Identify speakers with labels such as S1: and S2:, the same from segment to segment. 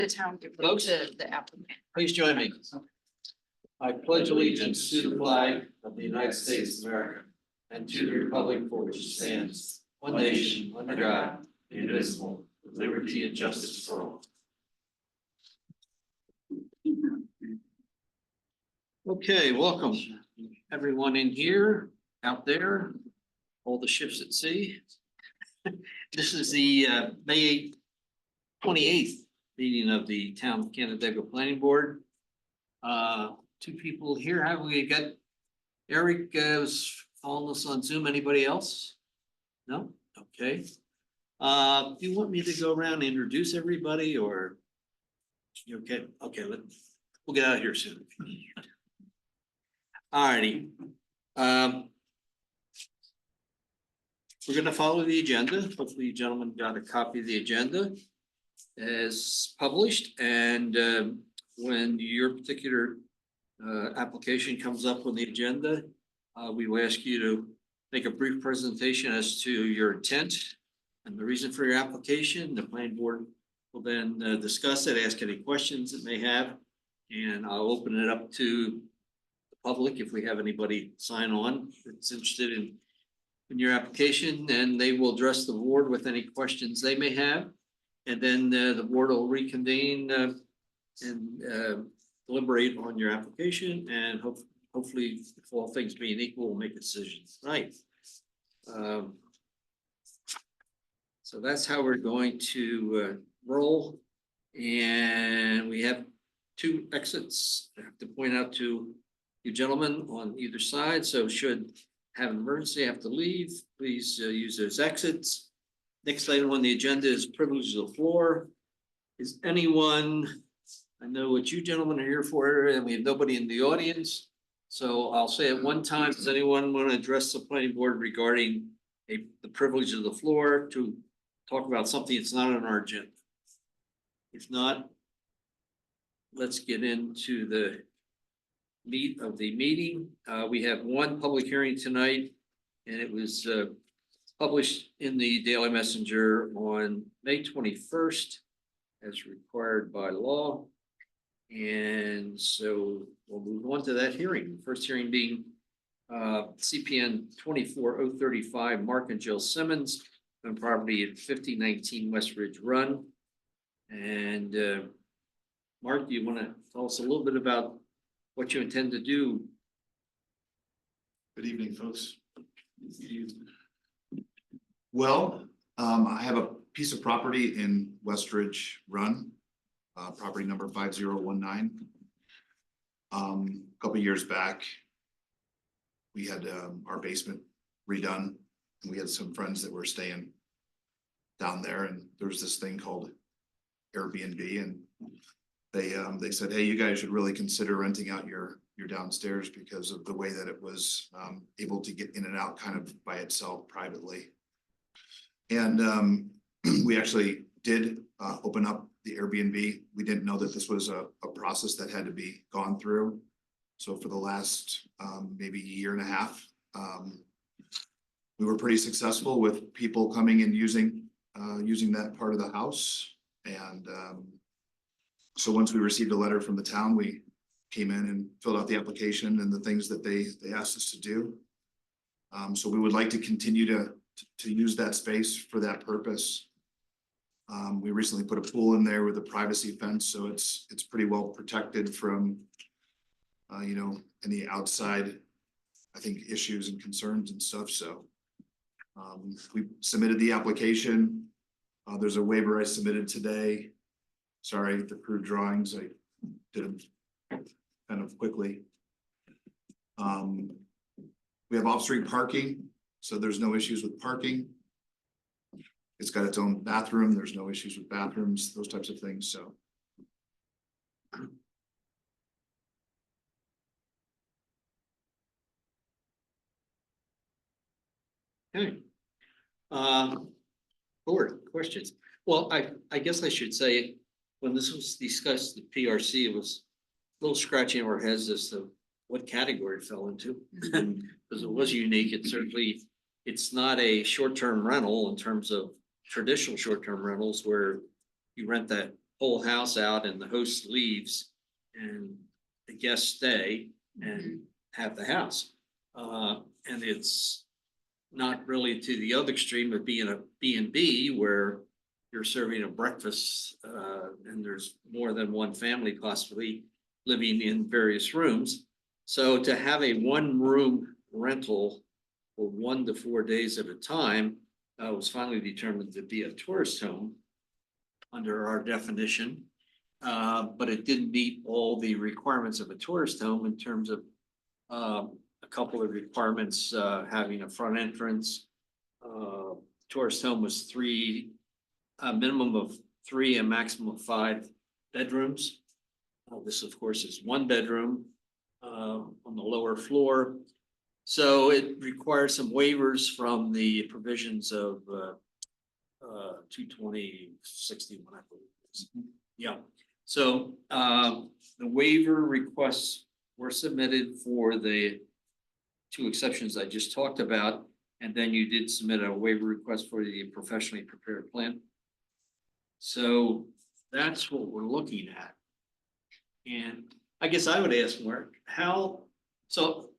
S1: The town give
S2: Folks?
S1: the applicant.
S2: Please join me. I pledge allegiance to the flag of the United States of America and to the republic for which it stands, one nation, under God, indivisible, with liberty and justice for all. Okay, welcome everyone in here, out there, all the ships at sea. This is the May 28th meeting of the Town of Canandaigua Planning Board. Two people here. Have we got Eric was following us on Zoom? Anybody else? No? Okay. Do you want me to go around and introduce everybody or? You okay? Okay, we'll get out of here soon. All righty. We're gonna follow the agenda. Hopefully you gentlemen got a copy of the agenda as published, and when your particular application comes up on the agenda, we will ask you to make a brief presentation as to your intent and the reason for your application. The planning board will then discuss it, ask any questions it may have, and I'll open it up to the public if we have anybody sign on that's interested in your application, and they will address the board with any questions they may have. And then the board will reconvene and deliberate on your application, and hopefully, if all things being equal, we'll make decisions tonight. So that's how we're going to roll. And we have two exits. I have to point out to you gentlemen on either side. So should have an emergency, have to leave, please use those exits. Next item on the agenda is privilege of the floor. Is anyone, I know what you gentlemen are here for, and we have nobody in the audience. So I'll say at one time, does anyone want to address the planning board regarding the privilege of the floor to talk about something that's not on our agenda? If not, let's get into the meat of the meeting. We have one public hearing tonight, and it was published in the Daily Messenger on May 21st as required by law. And so we'll move on to that hearing. First hearing being CPN 24035, Mark and Jill Simmons on property at 5019 West Ridge Run. And Mark, do you want to tell us a little bit about what you intend to do?
S3: Good evening, folks. Well, I have a piece of property in Westridge Run, property number 5019. A couple of years back, we had our basement redone, and we had some friends that were staying down there, and there was this thing called Airbnb, and they said, hey, you guys should really consider renting out your downstairs because of the way that it was able to get in and out kind of by itself privately. And we actually did open up the Airbnb. We didn't know that this was a process that had to be gone through. So for the last maybe year and a half, we were pretty successful with people coming and using that part of the house. And so once we received a letter from the town, we came in and filled out the application and the things that they asked us to do. So we would like to continue to use that space for that purpose. We recently put a pool in there with a privacy fence, so it's pretty well protected from any outside, I think, issues and concerns and stuff. So we submitted the application. There's a waiver I submitted today. Sorry, the crude drawings, I did them kind of quickly. We have off-street parking, so there's no issues with parking. It's got its own bathroom. There's no issues with bathrooms, those types of things, so.
S2: Okay. Board questions. Well, I guess I should say, when this was discussed at PRC, it was a little scratching our heads as to what category it fell into. Because it was unique. It certainly, it's not a short-term rental in terms of traditional short-term rentals where you rent that whole house out and the host leaves and the guests stay and have the house. And it's not really to the other extreme of being a B and B where you're serving a breakfast, and there's more than one family possibly living in various rooms. So to have a one-room rental for 1 to 4 days at a time, was finally determined to be a tourist home under our definition. But it didn't meet all the requirements of a tourist home in terms of a couple of requirements, having a front entrance. Tourist home was a minimum of 3, a maximum of 5 bedrooms. This, of course, is 1 bedroom on the lower floor. So it requires some waivers from the provisions of 22061, I believe. it is. Yeah, so the waiver requests were submitted for the 2 exceptions I just talked about. And then you did submit a waiver request for the professionally prepared plan. So that's what we're looking at. And I guess I would ask Mark, so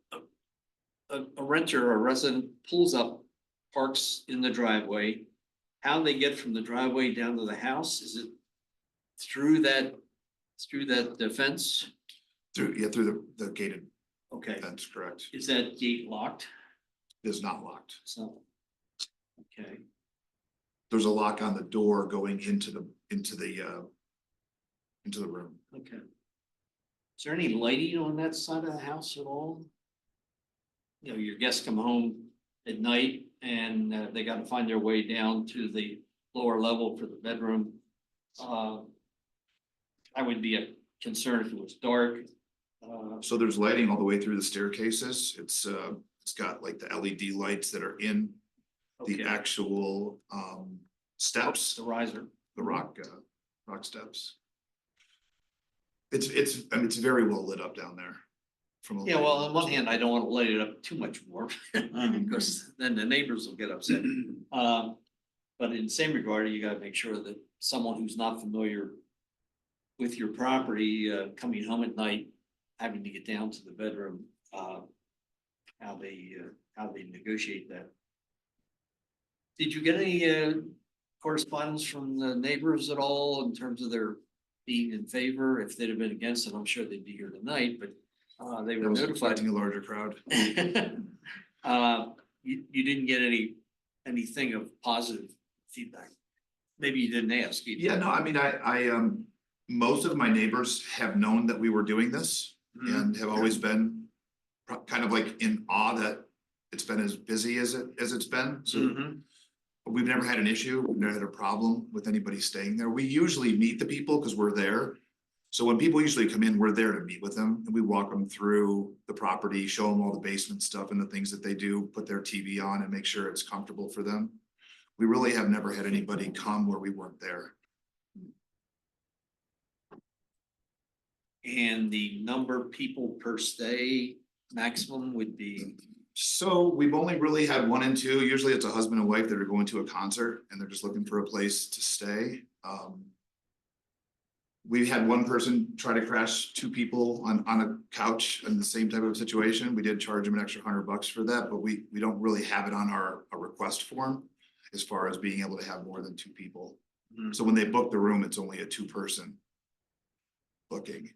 S2: a renter or a resident pulls up, parks in the driveway, how they get from the driveway down to the house? Is it through that fence?
S3: Through the gated
S2: Okay,
S3: fence, correct.
S2: is that gate locked?
S3: It is not locked.
S2: So, okay,
S3: There's a lock on the door going into the room.
S2: okay. Is there any lighting on that side of the house at all? You know, your guests come home at night and they gotta find their way down to the lower level for the bedroom. I would be concerned if it was dark.
S3: So there's lighting all the way through the staircases. It's got like the LED lights that are in the
S2: Okay.
S3: actual steps,
S2: The riser.
S3: the rock steps. I mean, it's very well lit up down there. From a
S2: Yeah, well,
S3: lighting
S2: on one hand, I don't want to light it up too much more because then the neighbors will get upset. But in the same regard, you gotta make sure that someone who's not familiar with your property, coming home at night, having to get down to the bedroom, how they negotiate that. Did you get any correspondence from the neighbors at all in terms of their being in favor? If they'd have been against it, I'm sure they'd be here tonight, but they
S3: I
S2: were
S3: was
S2: notified.
S3: expecting a larger crowd.
S2: You didn't get anything of positive feedback. Maybe you didn't ask either.
S3: Yeah, no, I mean, I most of my neighbors have known that we were doing this
S2: Mhm.
S3: and have always been kind of like in awe that it's been as busy as it's been. So
S2: Mhm.
S3: we've never had an issue, we've never had a problem with anybody staying there. We usually meet the people because we're there. So when people usually come in, we're there to meet with them and we walk them through the property, show them all the basement stuff and the things that they do, put their TV on and make sure it's comfortable for them. We really have never had anybody come where we weren't there.
S2: And the number of people per stay maximum would be,
S3: So we've only really had 1 and 2. Usually it's a husband and wife that are going to a concert and they're just looking for a place to stay. We had 1 person try to crash 2 people on a couch in the same type of situation. We did charge them an extra $100 for that, but we don't really have it on our request form as far as being able to have more than 2 people.
S2: Mhm.
S3: So when they book the room, it's only a 2-person booking.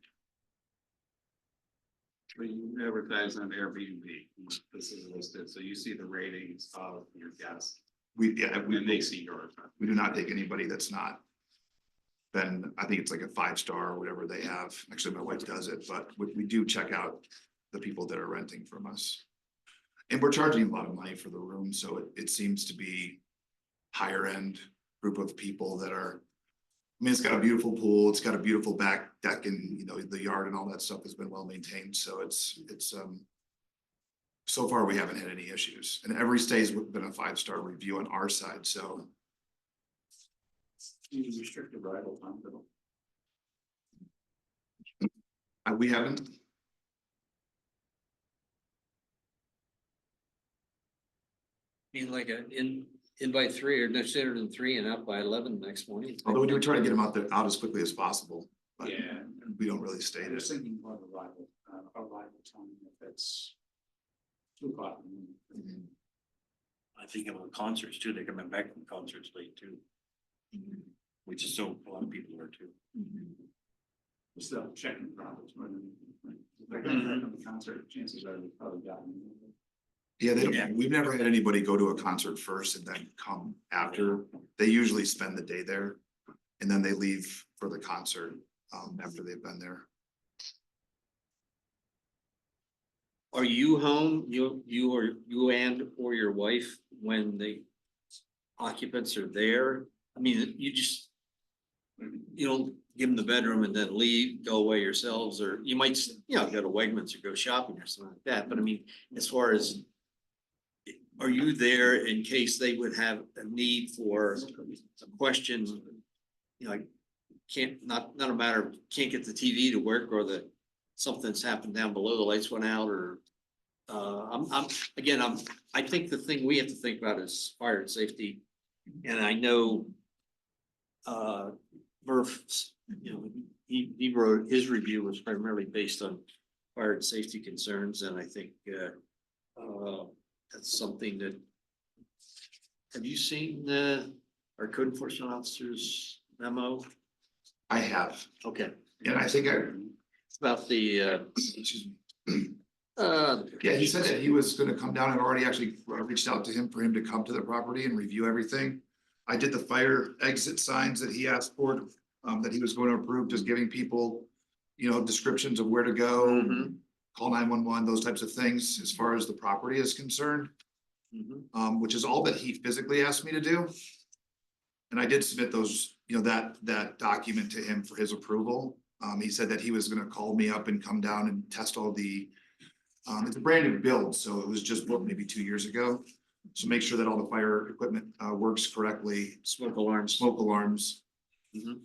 S1: When you advertise on Airbnb, this is listed, so you see the ratings of your guests,
S3: We
S1: and they see yours.
S3: We do not take anybody that's not. Then I think it's like a 5-star or whatever they have. Actually, my wife does it, but we do check out the people that are renting from us. And we're charging a lot of money for the room, so it seems to be higher end group of people that are. I mean, it's got a beautiful pool, it's got a beautiful back deck and, you know, the yard and all that stuff has been well maintained, so it's. So far, we haven't had any issues, and every stay's been a 5-star review on our side, so.
S1: You restrict the arrival time, though.
S3: We haven't.
S2: I mean, like in by 3 or no sooner than 3 and out by 11 the next morning.
S3: Although we do try to get them out there, out as quickly as possible, but
S1: Yeah.
S3: we don't really state
S1: I was
S3: it.
S1: thinking about arrival time, if it's 2 o'clock.
S4: I think about concerts too, they're coming back from concerts late too. Which is so, a lot of people are too.
S1: Still checking problems, if they're gonna come to the concert, chances are they've probably gotten.
S3: Yeah,
S4: Yeah.
S3: we've never had anybody go to a concert first and then come after. They usually spend the day there. And then they leave for the concert, after they've been there.
S2: Are you home, you and or your wife when the occupants are there? I mean, you don't give them the bedroom and then leave, go away yourselves, or you might, go to Wegmans or go shopping or something like that, but I mean, as far as are you there in case they would have a need for a question? Like, not a matter of can't get the TV to work or something's happened down below, the lights went out or. I think the thing we have to think about is fire and safety. And I know. Murph's, he wrote, his review was primarily based on fire and safety concerns, and I think, that's something that. Have you seen, our code enforcement officer's memo?
S3: I have,
S2: Okay,
S3: and I think
S2: it's about the,
S3: excuse me.
S2: uh.
S3: Yeah, he said that he was gonna come down and already actually reached out to him for him to come to the property and review everything. I did the fire exit signs that he asked for, that he was going to approve, just giving people, descriptions of where to go,
S2: Mhm,
S3: call 911, those types of things, as far as the property is concerned.
S2: mhm.
S3: Which is all that he physically asked me to do. And I did submit those, that document to him for his approval. He said that he was gonna call me up and come down and test all the, it's a brand new build, so it was just built maybe 2 years ago. So make sure that all the fire equipment, works correctly,
S2: Smoke alarms.
S3: smoke alarms.
S2: Mhm.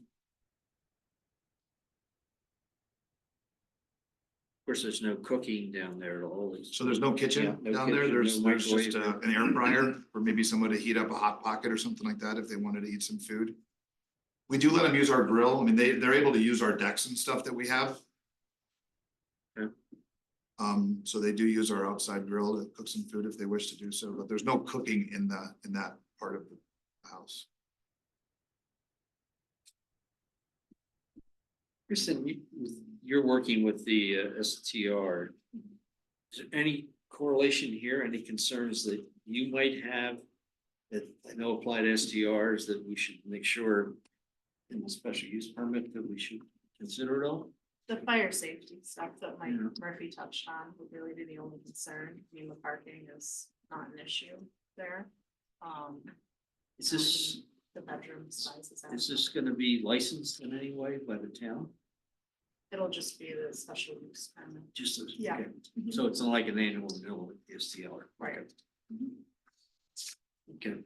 S2: Of course, there's no cooking down there at all.
S3: So there's no
S2: Yeah,
S3: kitchen
S2: no
S3: down there,
S2: kitchen, no
S3: there's just
S2: microwave.
S3: an air fryer, or maybe someone to heat up a hot pocket or something like that if they wanted to eat some food. We do let them use our grill, I mean, they're able to use our decks and stuff that we have.
S2: Okay.
S3: So they do use our outside grill to cook some food if they wish to do so, but there's no cooking in that part of the house.
S2: Kristen, you're working with the STR. Is there any correlation here, any concerns that you might have that I know apply to STRs that we should make sure in the special use permit that we should consider it all?
S5: The fire safety stuff that Mike
S2: Yeah.
S5: Murphy touched on would really be the only concern. I mean, the parking is not an issue there.
S2: Is this,
S5: The bedroom sizes.
S2: is this gonna be licensed in any way by the town?
S5: It'll just be the special use permit.
S2: Just,
S5: Yeah.
S2: okay. So it's not like an annual renewal with the STR.
S5: Right.
S2: Okay.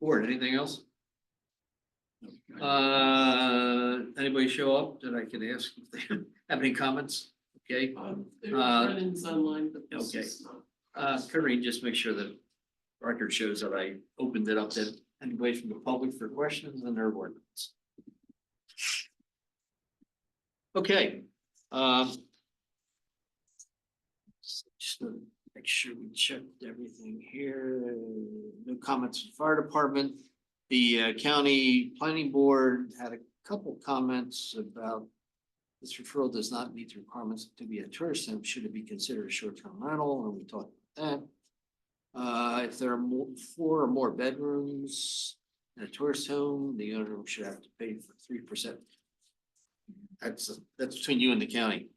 S2: Board, anything else? Anybody show up that I could ask if they have any comments? Okay,
S6: There's
S2: Uh,
S6: run-ins online, but this
S2: okay.
S6: is not.
S2: Corinne, just make sure that record shows that I opened it up to anybody from the public for questions and their words. Okay, just to make sure we checked everything here. No comments from fire department. The county planning board had a couple comments about this referral does not meet the requirements to be a tourist home. Should it be considered a short-term rental? And we talked about that. If there are 4 or more bedrooms in a tourist home, the owner should have to pay for 3%. That's between you and the county.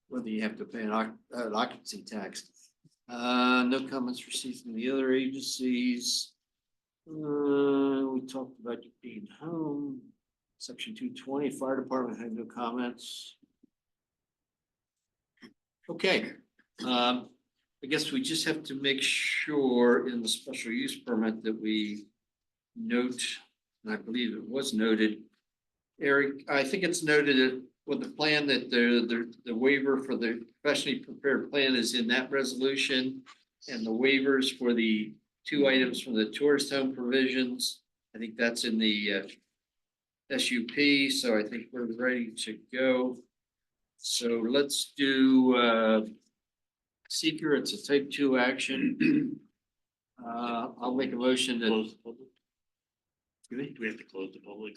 S2: Whether you have to pay an occupancy tax. No comments received from the other agencies. We talked about you being home. Section 220, fire department had no comments. Okay, I guess we just have to make sure in the special use permit that we note, and I believe it was noted. Eric, I think it's noted that with the plan that the waiver for the professionally prepared plan is in that resolution. and the waivers for the two items from the tourist home provisions. I think that's in the SUP, so I think we're ready to go. So let's do seeker, it's a type 2 action. I'll make a motion to.
S4: Close the public.
S2: Excuse me?
S4: Do we have to close the public?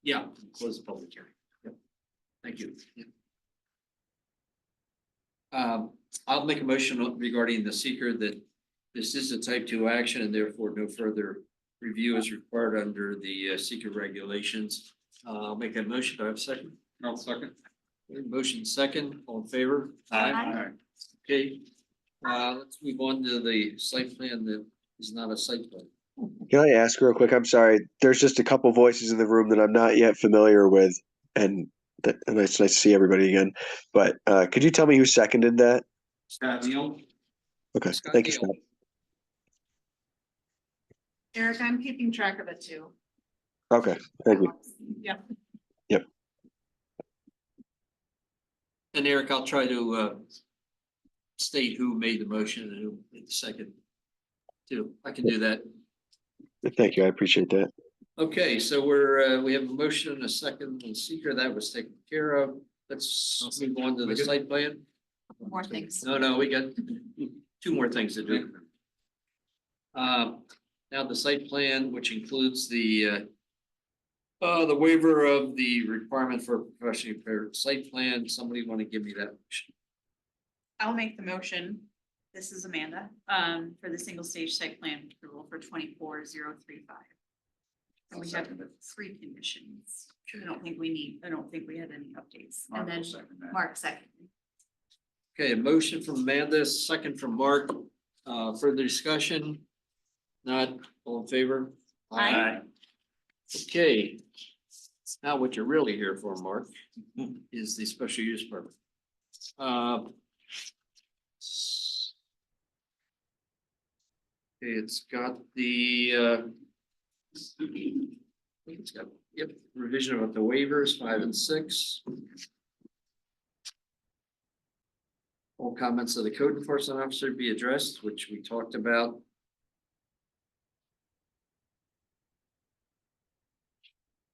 S2: Yeah,
S4: Close the public hearing.
S2: thank you. Yeah. I'll make a motion regarding the seeker that this is a type 2 action and therefore no further review is required under the seeker regulations. I'll make that motion. Do I have a second?
S1: No, second.
S2: Motion second, all in favor?
S5: Aye.
S2: Okay, let's move on to the site plan that is not a site plan.
S7: Can I ask real quick? I'm sorry. There's just a couple voices in the room that I'm not yet familiar with, and it's nice to see everybody again. But could you tell me who seconded that?
S1: Scott Neal.
S7: Okay,
S2: Scott
S7: thank you,
S2: Neal.
S7: Scott.
S5: Eric, I'm keeping track of it too.
S7: Okay, thank you.
S5: Yeah.
S2: And Eric, I'll try to state who made the motion and who made the second. Too, I can do that.
S7: Thank you. I appreciate that.
S2: Okay, so we have a motion and a second on seeker that was taken care of. Let's move on to the site plan.
S5: More things.
S2: No, we got two more things to do. Now the site plan, which includes the waiver of the requirement for professionally prepared site plan. Somebody want to give me that motion?
S8: I'll make the motion. This is Amanda, for the single stage site plan approval for 24035. And we have 3 conditions. I don't think we had any updates. And then Mark second.
S2: Okay, a motion from Amanda, second from Mark. Further discussion? Not all in favor?
S8: Aye.
S2: Okay. Now what you're really here for, Mark, is the special use permit. Okay, it's got the I think it's got, yep, revision about the waivers 5 and 6. All comments of the code enforcement officer be addressed, which we talked about.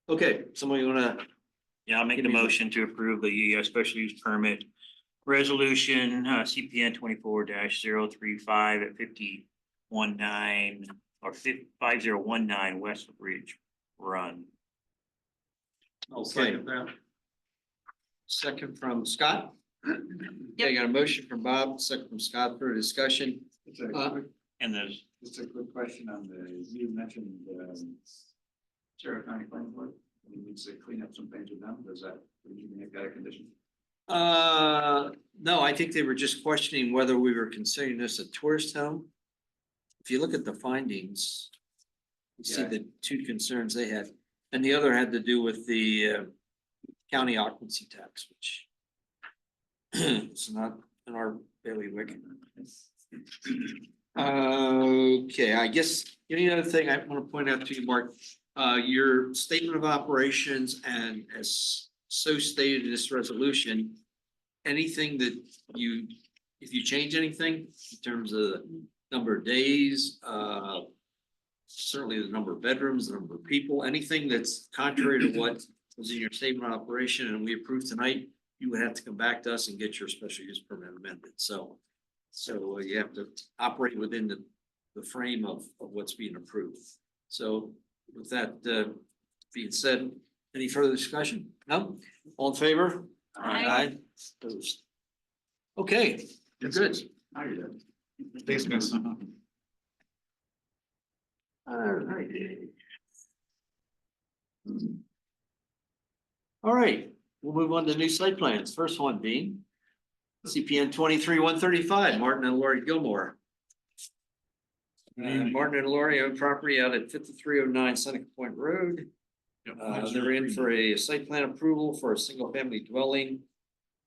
S2: Okay, somebody wanna,
S4: Yeah, I'll make the motion to approve the special use permit resolution, CPN 24-035 at 5019 or 5019 West Ridge Run.
S1: I'll second that.
S2: second from Scott? Okay, got a motion from Bob, second from Scott for discussion.
S1: Just a quick-
S4: And there's,
S1: just a quick question on you mentioned, Sheriff County Planning Board, we need to clean up some things with them, does that, we need to make that a condition?
S2: No, I think they were just questioning whether we were considering this a tourist home. If you look at the findings, you see
S1: Yeah.
S2: the 2 concerns they had, and the other had to do with the county occupancy tax, which it's not in our bailiwick. Okay, I guess the only other thing I want to point out to you, Mark, your statement of operations and as so stated in this resolution, anything that if you change anything in terms of the number of days, certainly the number of bedrooms, the number of people, anything that's contrary to what was in your statement of operation and we approved tonight, you would have to come back to us and get your special use permit amended. So you have to operate within the frame of what's being approved. So with that being said, any further discussion? No? All in favor?
S8: Aye.
S2: Opposed? Okay, you're good.
S1: Now you're done.
S3: Thanks, guys.
S2: All right. All right, we'll move on to new site plans. First one being CPN 23-135, Martin and Lori Gilmore. Martin and Lori own property out at 5309 Seneca Point Road. They're in for a site plan approval for a single family dwelling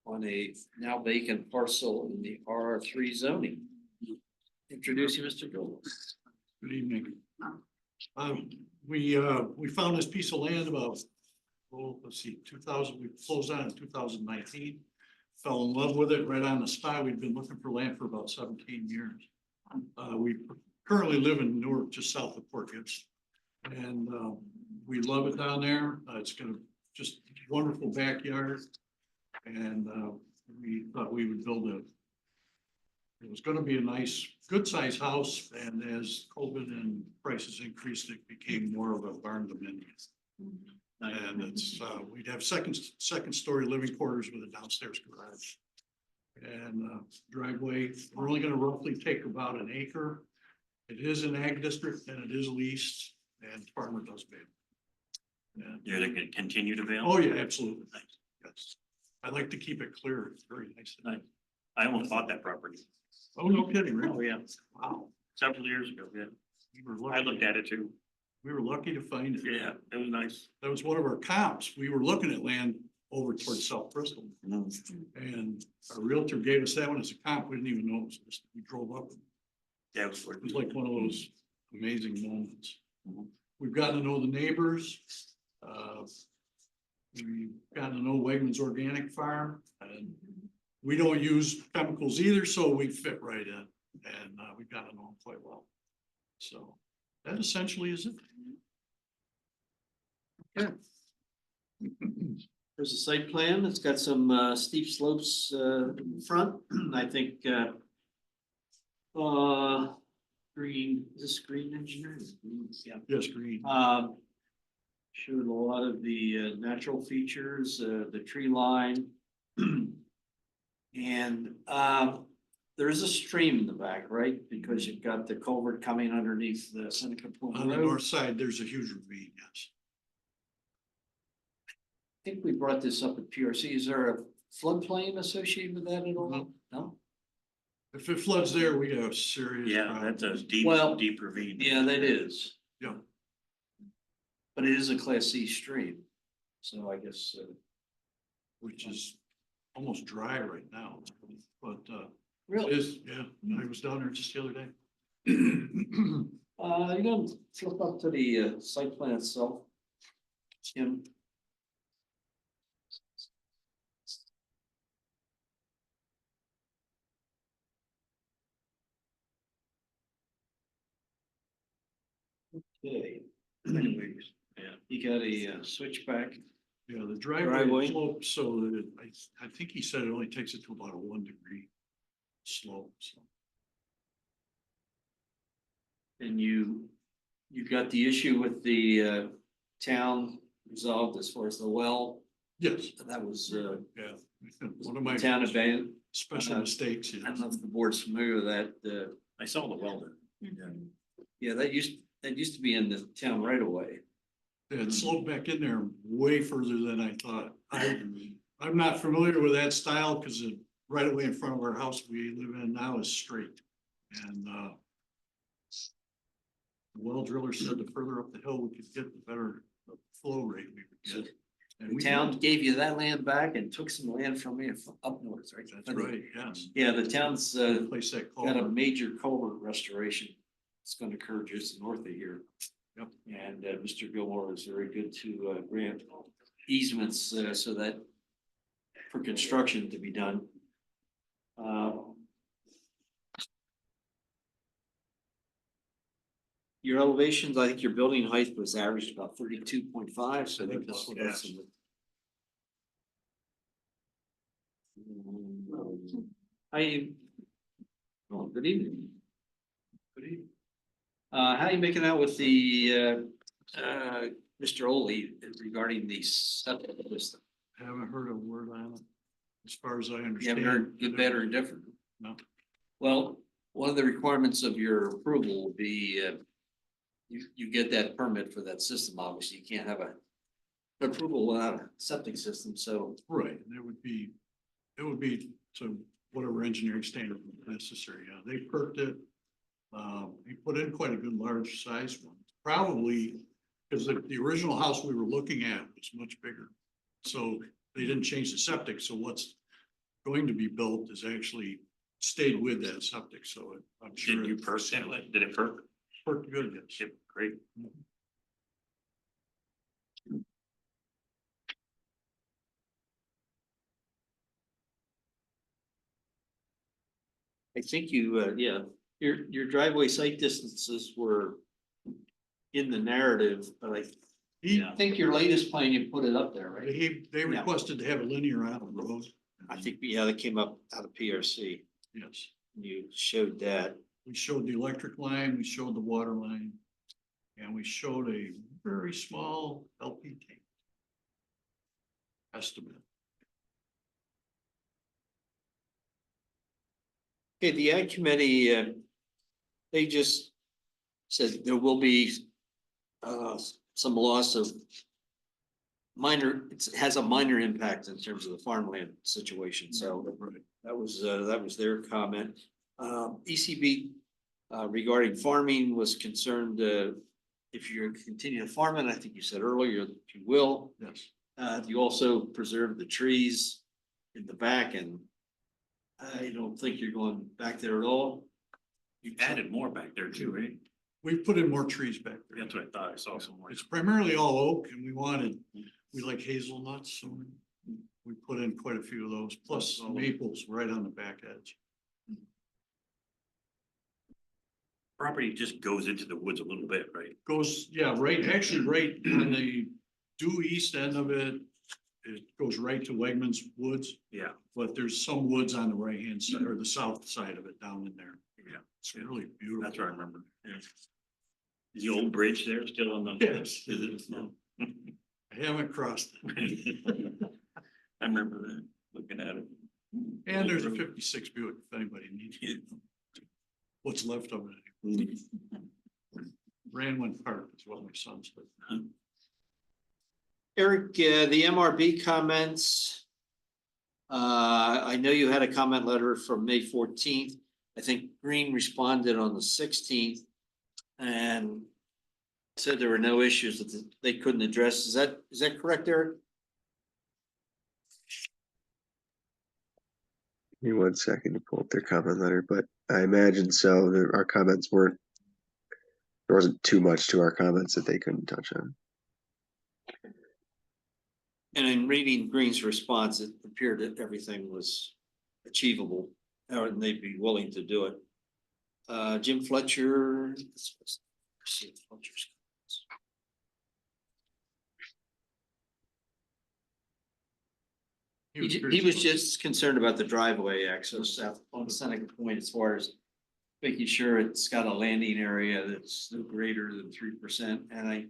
S2: on a now vacant parcel in the R3 zoning. Introducing Mr. Gilmore.
S9: Good evening. We found this piece of land about, let's see, we closed on in 2019. fell in love with it right on the spot. We'd been looking for land for about 17 years. We currently live in Newark, just south of Port Gibbs. And we love it down there. It's gonna just wonderful backyard. And we thought we would build it was gonna be a nice, good sized house. And as COVID and prices increased, it became more of a barn dominium. And it's, we'd have second story living quarters with a downstairs garage. And driveway, we're only gonna roughly take about an acre. It is an ag district and it is leased and farmer does bail. And,
S4: They're gonna continue to bail?
S9: oh yeah, absolutely. Yes. I like to keep it clear. It's very nice.
S4: Nice. I almost bought that property.
S9: Oh, no kidding,
S4: Oh,
S9: really?
S4: yeah,
S9: Wow.
S4: several years ago, yeah.
S9: We were
S4: I
S9: lucky.
S4: looked at it too.
S9: We were lucky to find it.
S4: Yeah, it was nice.
S9: That was one of our comps. We were looking at land over towards South Bristol. And our realtor gave us that one as a comp. We didn't even know it was listed. We drove up.
S4: Yeah, it was.
S9: It was like one of those amazing moments.
S4: Mhm.
S9: We've gotten to know the neighbors. We've gotten to know Wegmans Organic Farm and we don't use chemicals either, so we fit right in and we've gotten to know them quite well. So that essentially is it.
S2: There's a site plan. It's got some steep slopes in front. I think green, is this green engineering? Yeah.
S9: Yes, green.
S2: Showed a lot of the natural features, the tree line. And there is a stream in the back, right? Because you've got the culvert coming underneath the Seneca Point
S9: On the
S2: Road.
S9: north side, there's a huge ravine, yes.
S2: I think we brought this up at PRC. Is there a floodplain associated with that at all?
S9: No.
S2: No?
S9: If it floods there, we have serious.
S4: Yeah, that's a
S9: problems.
S4: deep,
S2: Well,
S4: deep ravine.
S2: Yeah, that is.
S9: Yeah.
S2: But it is a Class C stream. So I guess,
S9: Which is almost dry right now, but it
S2: really,
S9: is, yeah, I was down there just the other day.
S2: you gonna flip up to the site plan itself? Tim? Okay. Anyways, yeah, you got a switchback.
S9: Yeah, the
S2: Driveway.
S9: driveway slopes so that I think he said it only takes it to about a 1 degree slope, so.
S2: And you got the issue with the town resolved as far as the well,
S9: Yes,
S2: that was
S9: yeah, one of my
S2: town abandoned.
S9: special mistakes,
S2: I
S9: yeah.
S2: don't know if the board's familiar with that,
S4: I saw the welder.
S2: yeah, that used to be in the town right away.
S9: It sloped back in there way further than I thought. I'm not familiar with that style because it right away in front of our house we live in now is straight. And the well driller said the further up the hill we could get, the better the flow rate we would get. And
S2: The
S9: we
S2: town
S9: did.
S2: gave you that land back and took some land from you up north, right?
S9: That's right, yes.
S2: Yeah, the town's
S9: Place that
S2: got a
S9: culvert.
S2: major culvert restoration. It's gonna occur just north of here.
S9: Yep.
S2: And Mr. Gilmore was very good to grant easements so that for construction to be done. Your elevations, I think your building height was averaged about 32.5, so I think this one has some. I, oh, good evening. Good evening. How are you making out with the, Mr. Oley regarding the septic system?
S9: Haven't heard a word on it. As far as I
S2: You
S9: understand.
S2: haven't heard good, bad, or indifferent?
S9: No.
S2: Well, one of the requirements of your approval will be, you get that permit for that system, obviously, you can't have a approval without a septic system, so.
S9: Right, and it would be to whatever engineering standard necessary, yeah, they perked it. He put in quite a good large size one, probably, because the original house we were looking at was much bigger. So they didn't change the septic, so what's going to be built is actually stayed with that septic, so I'm sure.
S4: Did you perk that? Did it perk?
S9: Perked good, yes.
S4: Yep, great.
S2: think you, yeah, your driveway site distances were in the narrative, but I
S9: He,
S2: think your latest plan, you put it up there, right?
S9: they
S2: Yeah.
S9: requested to have a linear out of the road.
S2: I think, yeah, that came up out of PRC.
S9: Yes,
S2: You showed that.
S9: we showed the electric line, we showed the water line, and we showed a very small LP tank. Estimate.
S2: Okay, the Ag Committee, they just said there will be some loss of minor, it has a minor impact in terms of the farmland situation, so that was their comment. ECB regarding farming was concerned, if you're continuing to farm it, I think you said earlier that you will.
S9: Yes,
S2: You also preserve the trees in the back, and I don't think you're going back there at all.
S1: You added more back there too, right?
S9: we put in more trees back there.
S1: That's what I thought. I saw some more.
S9: It's primarily all oak and we like hazelnuts, so we put in quite a few of those, plus maples right on the back edge.
S1: Property just goes into the woods a little bit, right?
S9: Goes, yeah, right, actually right on the due east end of it, it goes right to Wegmans Woods,
S1: Yeah.
S9: but there's some woods on the right hand side or the south side of it down in there.
S1: Yeah.
S9: It's really beautiful.
S1: That's what I remember. Yeah. Is the old bridge there still on the?
S9: Yes.
S1: Is it? No.
S9: I haven't crossed it.
S1: I remember that, looking at it.
S9: And there's a 56 Buick if anybody needs it. What's left of it. Ranwin Park is what my son said.
S2: Eric, the MRB comments. I know you had a comment letter from May 14th. I think Green responded on the 16th. And said there were no issues that they couldn't address. Is that correct, Eric?
S7: Give me 1 second to pull up their comment letter, but I imagine so. Our comments weren't, there wasn't too much to our comments that they couldn't touch on.
S2: And in reading Green's response, it appeared that everything was achievable, or they'd be willing to do it. Jim Fletcher. Let's see Fletcher's comments. He was just concerned about the driveway access out on Seneca Point as far as making sure it's got a landing area that's no greater than 3%. And I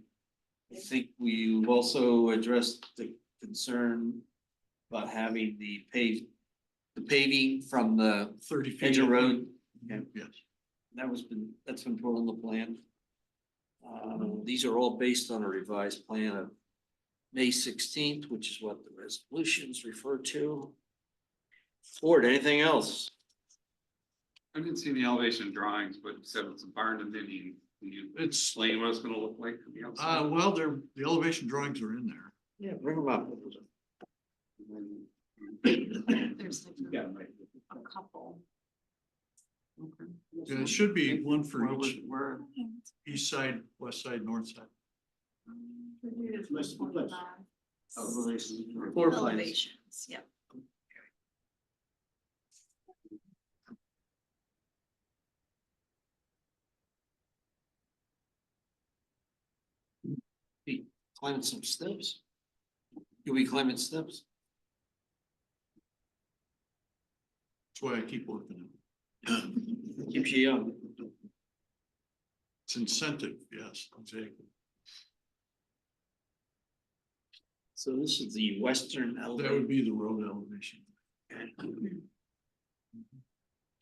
S2: think we also addressed the concern about having the paving from the
S9: 30 feet.
S2: edge of road. Okay.
S9: Yes.
S2: That's been put on the plan. These are all based on a revised plan of May 16th, which is what the resolutions refer to. Ford, anything else?
S10: I didn't see the elevation drawings, but you said it's a barn dominion. Can you
S9: It's,
S10: explain what it's gonna look like from the outside?
S9: well, the elevation drawings are in there.
S2: Yeah, bring them up.
S5: There's like
S1: Yeah, right.
S5: a couple.
S9: Yeah, it should be one for
S1: Where was-
S9: each,
S1: where-
S9: east side, west side, north side.
S2: Floor plans.
S8: Elevations, yep.
S2: Climbing some steps. You'll be climbing steps.
S9: That's why I keep working it.
S2: Keeps you young.
S9: It's incentive, yes, exactly.
S2: So this is the western
S9: That
S2: elevation.
S9: would be the road elevation.
S1: Do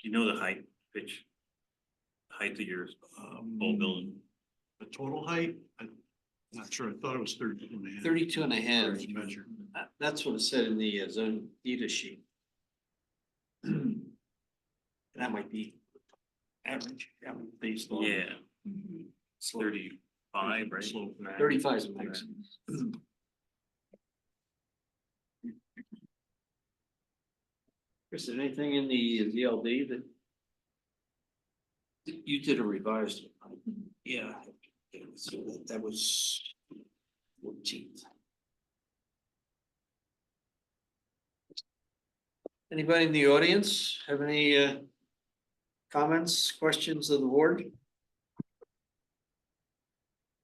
S1: you know the height, pitch? Height of your whole building?
S9: The total height, I'm not sure, I thought it was 32 and a half.
S2: 32 and a half.
S9: First measure.
S2: That's what it said in the zone data sheet. That might be average, based on.
S1: Yeah, it's 35, right?
S9: Slope.
S2: 35 is max. Chris, is there anything in the VLD that you did a revised? Yeah. So that was 14th. Anybody in the audience have any comments, questions of the board?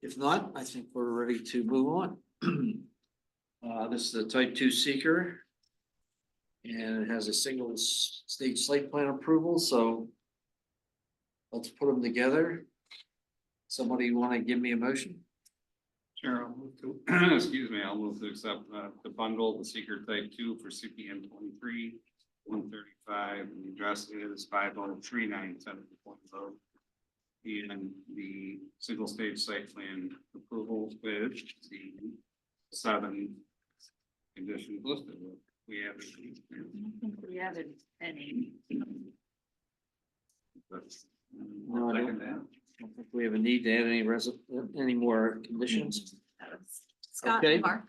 S2: If not, I think we're ready to move on. This is the type 2 seeker. And it has a single stage site plan approval, so let's put them together. Somebody want to give me a motion?
S10: Sure, I'll move to, excuse me, I'll move to accept the bundle, the seeker type 2 for CPN 23-135, and the address is 5039 Point Road. And the single stage site plan approval with the 7 conditions listed. We have.
S5: I don't think we added any.
S2: No, I don't think we have a need to add any more conditions.
S8: That was Scott
S2: Okay.
S8: and Mark.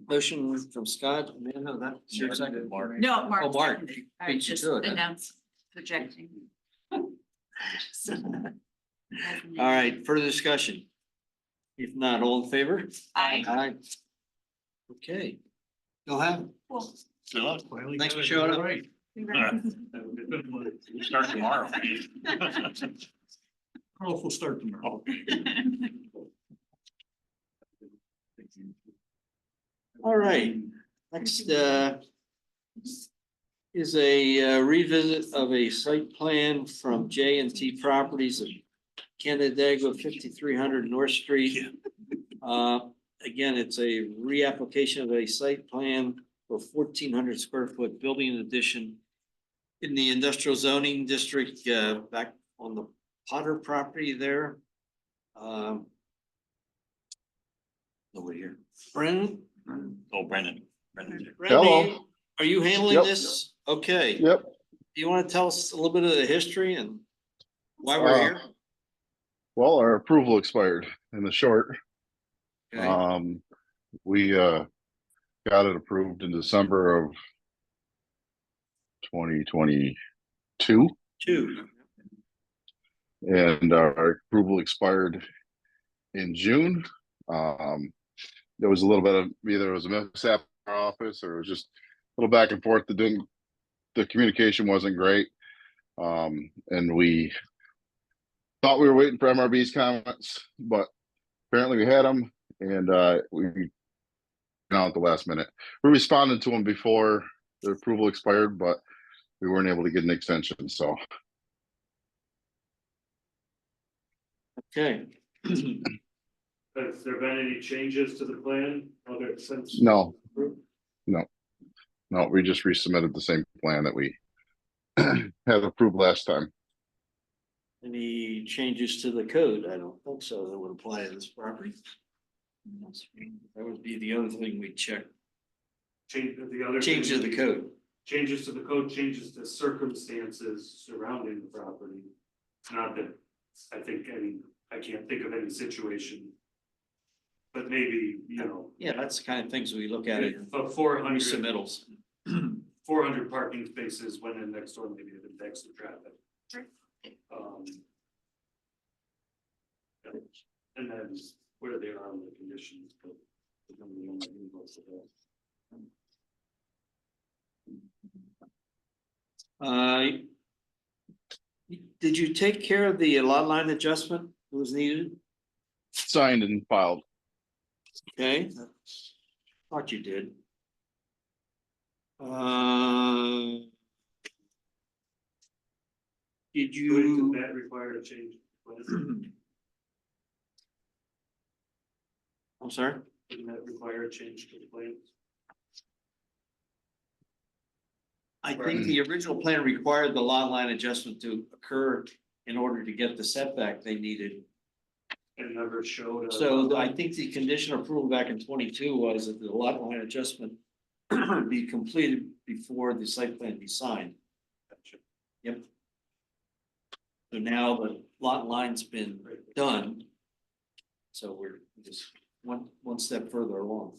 S2: Motion from Scott, Amanda, that's your second, Mark.
S8: No, Mark.
S2: Oh, Mark.
S8: seconded. I
S2: Beat you
S8: just
S2: to it, huh?
S8: announced projecting.
S2: All right, further discussion? If not, all in favor?
S8: I.
S2: Aye. Okay. Go ahead.
S8: Cool.
S9: Finally
S2: Thanks
S9: got
S2: for
S9: it
S2: showing up.
S9: right.
S4: Start tomorrow.
S9: Carl will start tomorrow.
S2: All right, next, is a revisit of a site plan from J&T Properties of Canandaigua 5300 North Street. Again, it's a reapplication of a site plan for 1,400 square foot building addition in the industrial zoning district, back on the Potter property there. Over here, Brennan?
S4: Oh, Brendan.
S2: Randy, are you handling
S11: Yep.
S2: this? Okay.
S11: Yep.
S2: Do you want to tell us a little bit of the history and why we're here?
S11: Well, our approval expired in the short.
S2: Okay.
S11: We got it approved in December of 2022,
S2: 2.
S11: and our approval expired in June. There was a little bit of either it was a mishap in our office or it was just a little back and forth that the communication wasn't great. And we thought we were waiting for MRB's comments, but apparently we had them, and we out at the last minute. We responded to them before the approval expired, but we weren't able to get an extension. So
S2: Okay.
S12: Has there been any changes to the plan other since?
S11: no, we just resubmitted the same plan that we had approved last time.
S2: Any changes to the code? I don't think so. That would apply to this property. That would be the other thing we check.
S12: Change the other.
S2: Change to the code.
S12: Changes to the code, changes to circumstances surrounding the property. Not that I can't think of any situation. But maybe,
S2: Yeah, that's the kind of things we look at in
S12: a 400
S2: submittals.
S12: 400 parking spaces went in next door, maybe it impacts the traffic. And then where they are on the conditions. But
S2: did you take care of the lot line adjustment that was needed?
S11: Signed and filed.
S2: Okay. Thought you did. Did
S12: Did
S2: you?
S12: that require a change?
S2: I'm sorry?
S12: Didn't that require a change to the plans?
S2: I think the original plan required the lot line adjustment to occur in order to get the setback they needed.
S12: And never showed.
S2: So I think the condition of approval back in 22 was that the lot line adjustment be completed before the site plan be signed. Yep. So now the lot line's been done. So we're just one step further along.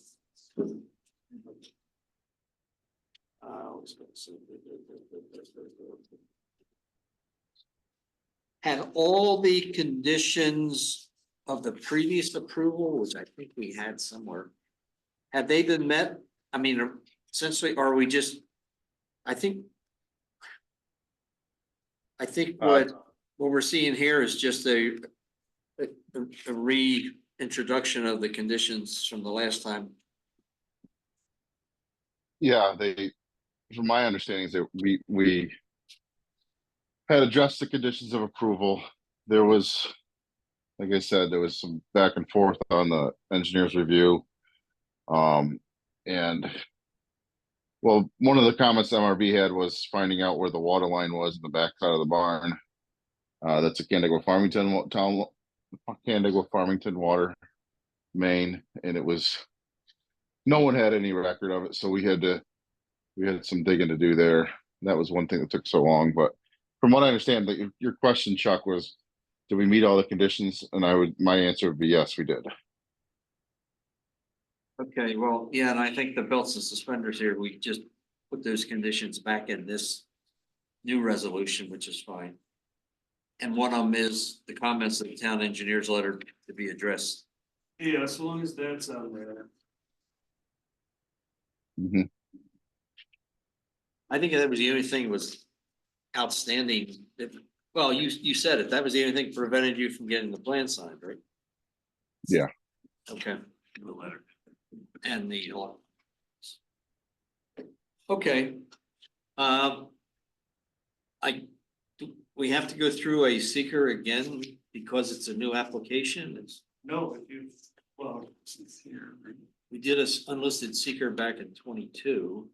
S2: Had all the conditions of the previous approval, which I think we had somewhere, have they been met? I mean, essentially, are we just, I think I think what we're seeing here is just a reintroduction of the conditions from the last time.
S11: Yeah, from my understanding is that we had addressed the conditions of approval. There was, like I said, there was some back and forth on the engineer's review. And well, one of the comments MRB had was finding out where the water line was in the backside of the barn. That's a Canandaigua Farmington water main, and it was, no one had any record of it, so we had some digging to do there. That was one thing that took so long, but from what I understand, your question, Chuck, was, did we meet all the conditions? And my answer would be yes, we did.
S2: Okay, well, yeah, and I think the belts and suspenders here, we just put those conditions back in this new resolution, which is fine. And one of them is the comments of the town engineer's letter to be addressed.
S12: Yeah, as long as that's on there.
S11: Mhm.
S2: I think that was the only thing that was outstanding. Well, you said it, that was the only thing that prevented you from getting the plan signed, right?
S11: Yeah.
S2: Okay. The letter. And the. Okay. We have to go through a seeker again because it's a new application.
S12: No, if you, well, it's here.
S2: We did a unlisted seeker back in 22.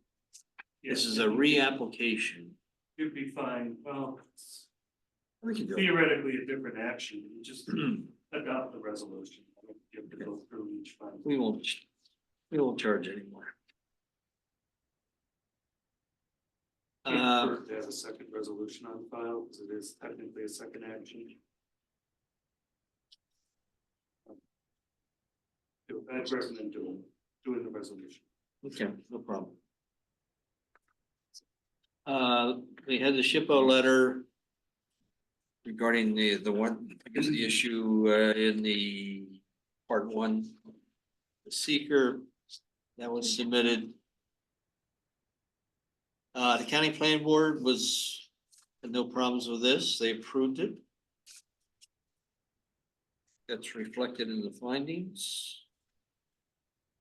S2: This is a reapplication.
S12: You'd be fine, well, it's
S2: We can go.
S12: theoretically a different action, you just adopt the resolution. I don't have to go through each one.
S2: We won't charge anymore.
S12: To have a second resolution on file, because it is technically a second action. I'd recommend doing the resolution.
S2: Okay, no problem. We had the SHPO letter regarding the one, I guess the issue in the part one, the seeker that was submitted. The county planning board had no problems with this. They approved it. That's reflected in the findings.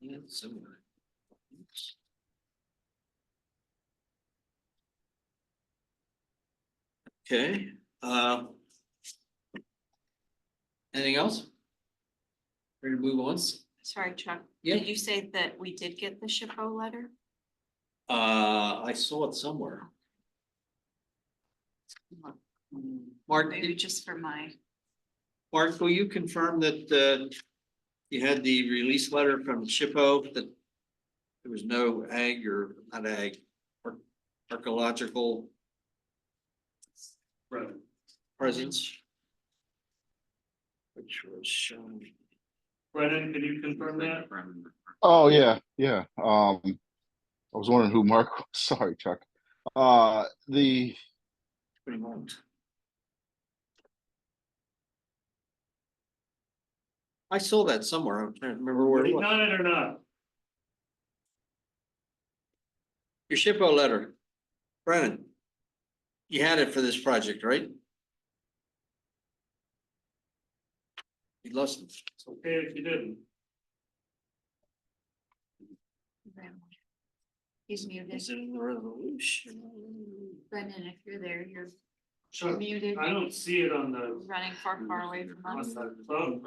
S2: And similar. Okay, anything else? Ready to move on?
S8: Sorry, Chuck.
S2: Yeah.
S8: Did you say that we did get the SHPO letter?
S2: I saw it somewhere. Mark,
S8: Maybe just for my,
S2: Mark, will you confirm that you had the release letter from SHPO that there was no ag or not ag, archaeological
S12: Right.
S2: presence? Which was shown.
S12: Brennan, can you confirm that?
S11: Oh, yeah. I was wondering who Mark was. Sorry, Chuck.
S2: Pretty much. I saw that somewhere. I'm trying to remember where
S12: Did
S2: it
S12: he
S2: was.
S12: got it or not?
S2: Your SHPO letter, Brennan. You had it for this project, right? You lost it.
S12: It's okay if you didn't.
S8: he's muted.
S2: Is it in the resolution?
S8: Brendan, if you're there, you're
S12: Chuck,
S8: muted.
S12: I don't see it on the.
S8: Running far away from
S12: on
S8: us.
S12: the phone.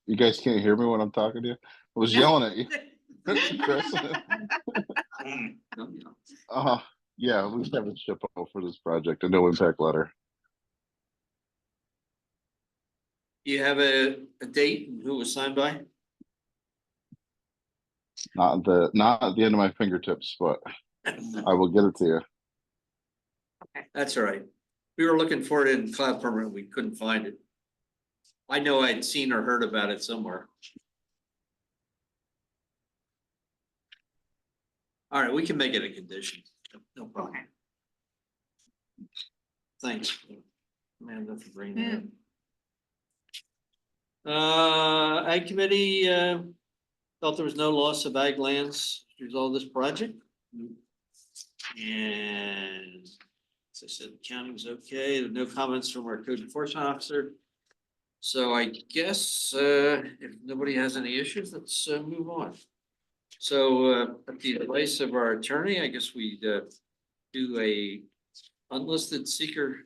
S11: You guys can't hear me when I'm talking to you? I was yelling at you. Chris. Yeah, we have a SHPO for this project, a no impact letter.
S2: You have a date and who was signed by?
S11: Not at the end of my fingertips, but I will get it to you.
S2: That's all right. We were looking for it in Cloud Permanent. We couldn't find it. I know I'd seen or heard about it somewhere. All right, we can make it a condition. No problem.
S8: Okay.
S2: Thanks, Amanda, for bringing that up. Ag committee, felt there was no loss of ag lands as a result of this project. And As I said, county was okay, no comments from our code enforcement officer. So I guess, if nobody has any issues, let's, move on. So, at the advice of our attorney, I guess we, do a unlisted seeker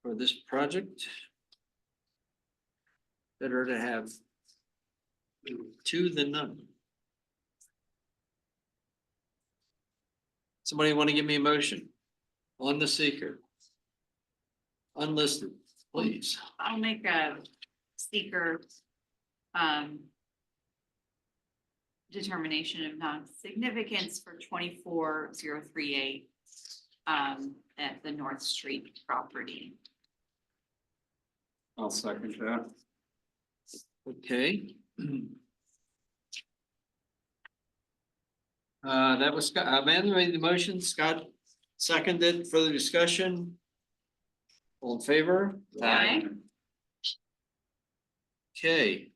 S2: for this project. Better to have two than none. Somebody want to give me a motion on the seeker? Unlisted, please.
S8: I'll make a seeker determination of non-significance for 24038 at the North Street property.
S10: I'll second that.
S2: Okay. That was Scott, Amanda made the motion, Scott seconded, further discussion? All in favor?
S8: Aye.
S2: Okay.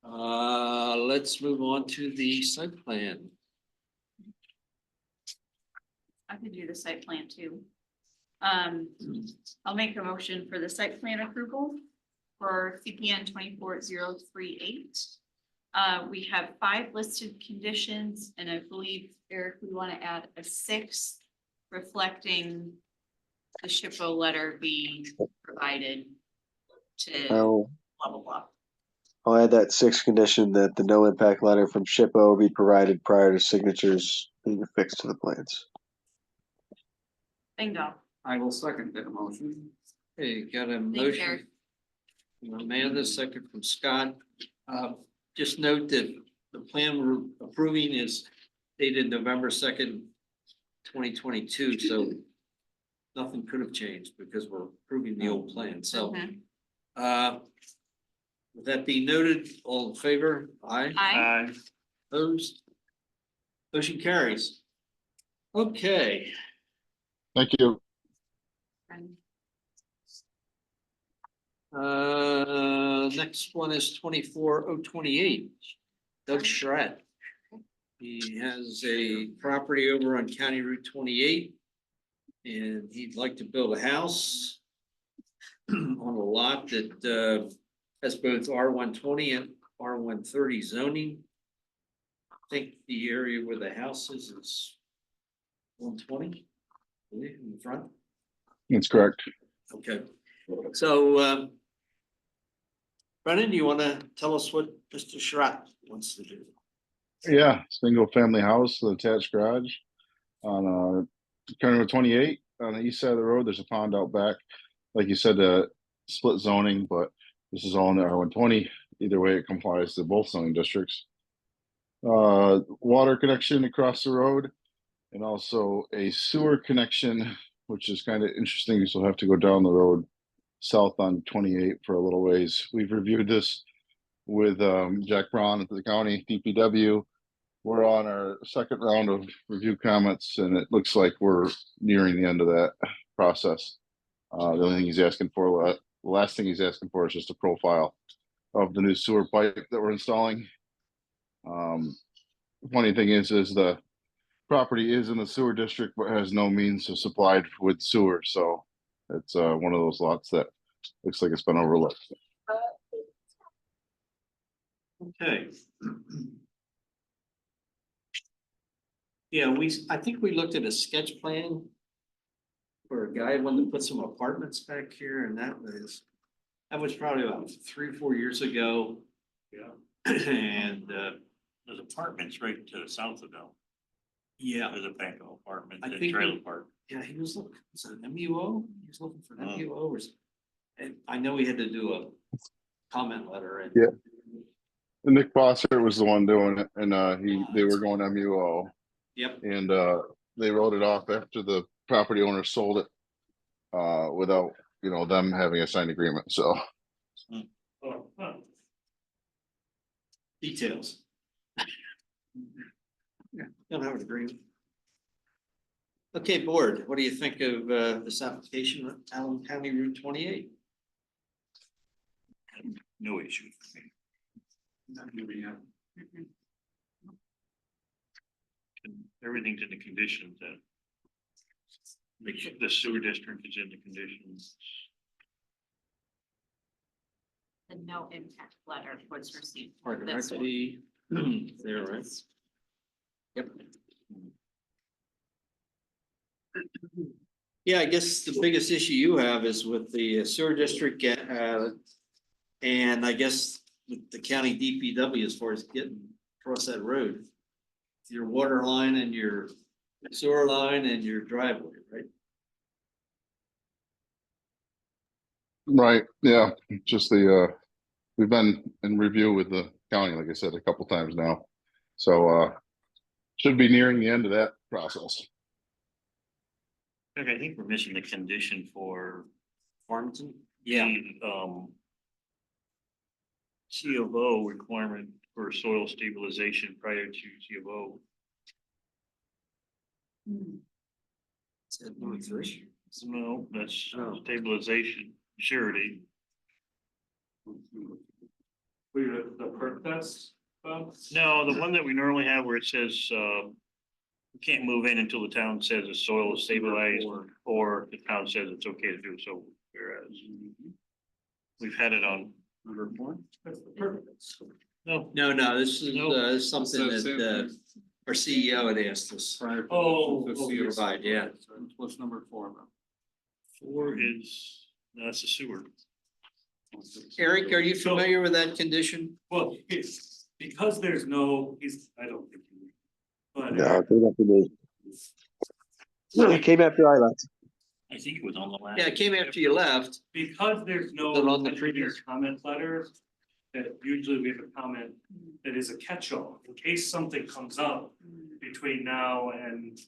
S2: Let's move on to the site plan.
S8: I could do the site plan too. I'll make a motion for the site plan approval for CPN 24038. We have 5 listed conditions, and I believe, Eric, we want to add a 6th reflecting the SHPO letter being provided to
S7: I'll,
S8: blah, blah, blah.
S7: I'll add that 6th condition that the no impact letter from SHPO be provided prior to signatures being affixed to the plans.
S8: Bingo.
S10: I will second that motion.
S2: Okay, got a
S8: Thanks, Eric.
S2: motion. From Amanda, second from Scott. Just note that the plan we're approving is dated November 2nd, 2022, so nothing could have changed because we're approving the old plan, so.
S8: Mhm.
S2: With that being noted, all in favor? Aye.
S8: Aye.
S2: Opposed? Motion carries. Okay,
S11: Thank you.
S2: next one is 24028. Doug Charette. He has a property over on County Route 28. And he'd like to build a house on a lot that, has both R120 and R130 zoning. I think the area where the house is 120, in the front.
S11: That's correct.
S2: Okay, so, Brennan, do you want to tell us what Mr. Charette wants to do?
S11: Yeah, single family house, with attached garage on County Road 28 on the east side of the road. There's a pond out back. Like you said, split zoning, but this is all in the R120. Either way, it complies to both zoning districts. Water connection across the road and also a sewer connection, which is kind of interesting because we'll have to go down the road south on 28 for a little ways. We've reviewed this with Jack Braun at the county DPW. We're on our second round of review comments, and it looks like we're nearing the end of that process. The only thing he's asking for, the last thing he's asking for is just a profile of the new sewer pipe that we're installing. Funny thing is the property is in the sewer district, but has no means of supplied with sewer, so it's one of those lots that looks like it's been overlooked.
S2: Okay. Yeah, I think we looked at a sketch plan for a guy wanted to put some apartments back here, and that was probably about 3 or 4 years ago.
S12: Yeah,
S2: And
S4: There's apartments right to the south of them.
S2: yeah,
S4: There's a bank of apartments
S2: I
S4: and
S2: think
S4: trailer
S2: we-
S4: park.
S2: yeah, he was looking, was it an MUO? He was looking for an
S4: Oh.
S2: MUO or and I know we had to do a comment letter and.
S11: Yeah. Nick Foster was the one doing it, and they were going MUO,
S2: Yep,
S11: and they wrote it off after the property owner sold it without them having a signed agreement. So
S12: oh, huh.
S2: details. Yeah, don't have an agreement. Okay, board, what do you think of this application, of Allen County Route 28?
S4: No issue for me.
S10: Not moving up.
S4: And everything's in the conditions that Make sure the sewer district is in the conditions.
S5: The no impact letter was received.
S2: Park and Rec
S5: This one.
S2: fee, there, right? Yep. Yeah, I guess the biggest issue you have is with the sewer district, and I guess with the county DPW as far as getting across that road. Your water line and your sewer line and your driveway, right?
S11: Right, yeah, just we've been in review with the county, like I said, a couple times now. So, should be nearing the end of that process.
S4: Okay, I think we're missing the condition for
S2: Farmington? Yeah,
S4: the, C of O requirement for soil stabilization prior to C of O.
S2: is that number 3?
S4: No, that's
S2: Oh.
S4: stabilization, surety.
S12: The perk test,
S4: No, the one that we normally have where it says, you can't move in until the town says the soil is stabilized, or the town says it's okay to do so, whereas we've had it on.
S1: Number 4?
S12: that's the perk test.
S4: No,
S2: This is
S4: Nope.
S2: something that our CEO had asked us
S12: Oh,
S2: to provide, yeah.
S1: What's number 4 about?
S4: 4 is, no, that's the sewer.
S2: Eric, are you familiar with that condition?
S12: Well, it's because there's no, I don't think. But
S7: No, it came after me. It came after I left.
S4: I think it was on the last.
S2: Yeah, it came after you left.
S12: because there's no
S2: Then on the
S12: engineer
S2: previous-
S12: comment letter, that usually we have a comment that is a catch-all, in case something comes up between now and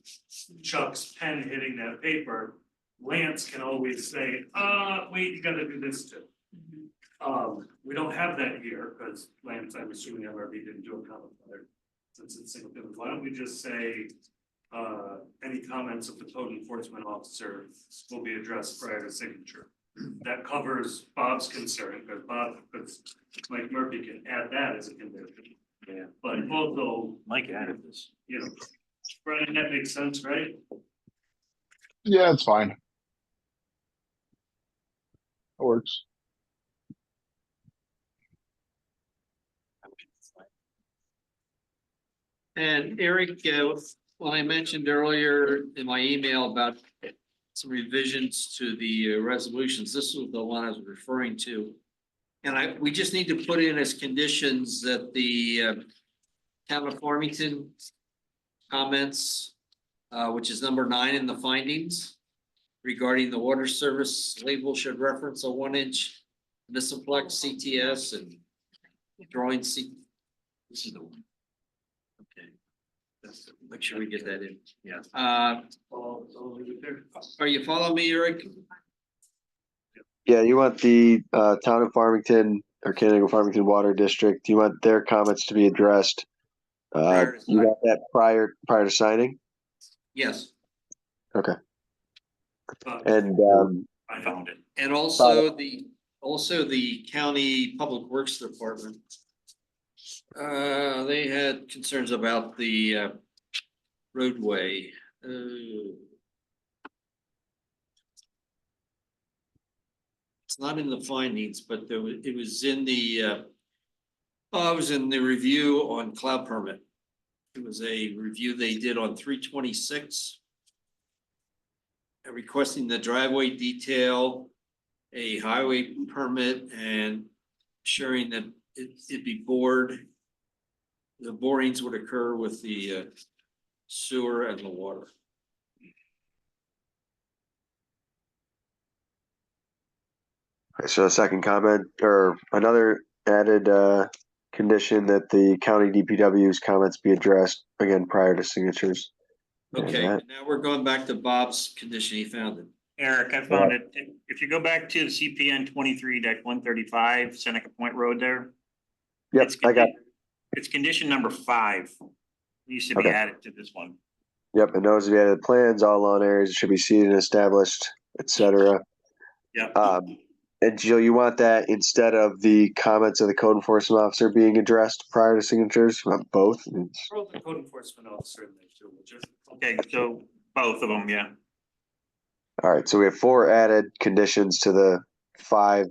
S12: Chuck's pen hitting that paper, Lance can always say, wait, you gotta do this too. We don't have that here, because Lance, I'm assuming MRB didn't do a comment letter, since it's single family. Why don't we just say, any comments of the code enforcement officer will be addressed prior to signature? That covers Bob's concern, because Mike Murphy can add that as a condition.
S4: Yeah.
S12: But also,
S4: Mike added this.
S12: you know, Brian, that makes sense, right?
S11: Yeah, it's fine. It works.
S2: And Eric, when I mentioned earlier in my email about some revisions to the resolutions, this was the one I was referring to. And we just need to put in as conditions that the town of Farmington comments, which is number 9 in the findings, regarding the water service label should reference a 1-inch Visiplex CTS and drawing C. This is the one. Okay. Make sure we get that in.
S4: Yeah.
S2: Are you following me, Eric?
S7: Yeah, you want the town of Farmington or Canandaigua Farmington Water District, you want their comments to be addressed.
S2: Prior to
S7: You got that prior to signing?
S2: Yes.
S7: Okay.
S12: But
S7: And
S4: I found it.
S2: And also the county public works department. They had concerns about the roadway. It's not in the findings, but it was in the it was in the review on cloud permit. It was a review they did on 3/26. Requesting the driveway detail, a highway permit, and ensuring that it'd be bored. The borings would occur with the sewer and the water.
S7: so a second comment or another added condition that the county DPW's comments be addressed again prior to signatures.
S2: Okay,
S7: Yeah.
S2: now we're going back to Bob's condition. He found it.
S4: Eric, I found it. If you go back to the CPN 23-135 Seneca Point Road there.
S7: Yep,
S4: it's
S7: I got.
S4: It's condition number 5. Needs to be
S7: Okay.
S4: added to this one.
S7: Yep, and those of you added plans, all lawn areas should be seeded and established, etc.
S4: Yep.
S7: And Jill, you want that instead of the comments of the code enforcement officer being addressed prior to signatures? You want both?
S12: throw the code enforcement officer in there too, which is.
S4: Okay, so both of them, yeah.
S7: All right, so we have 4 added conditions to the 5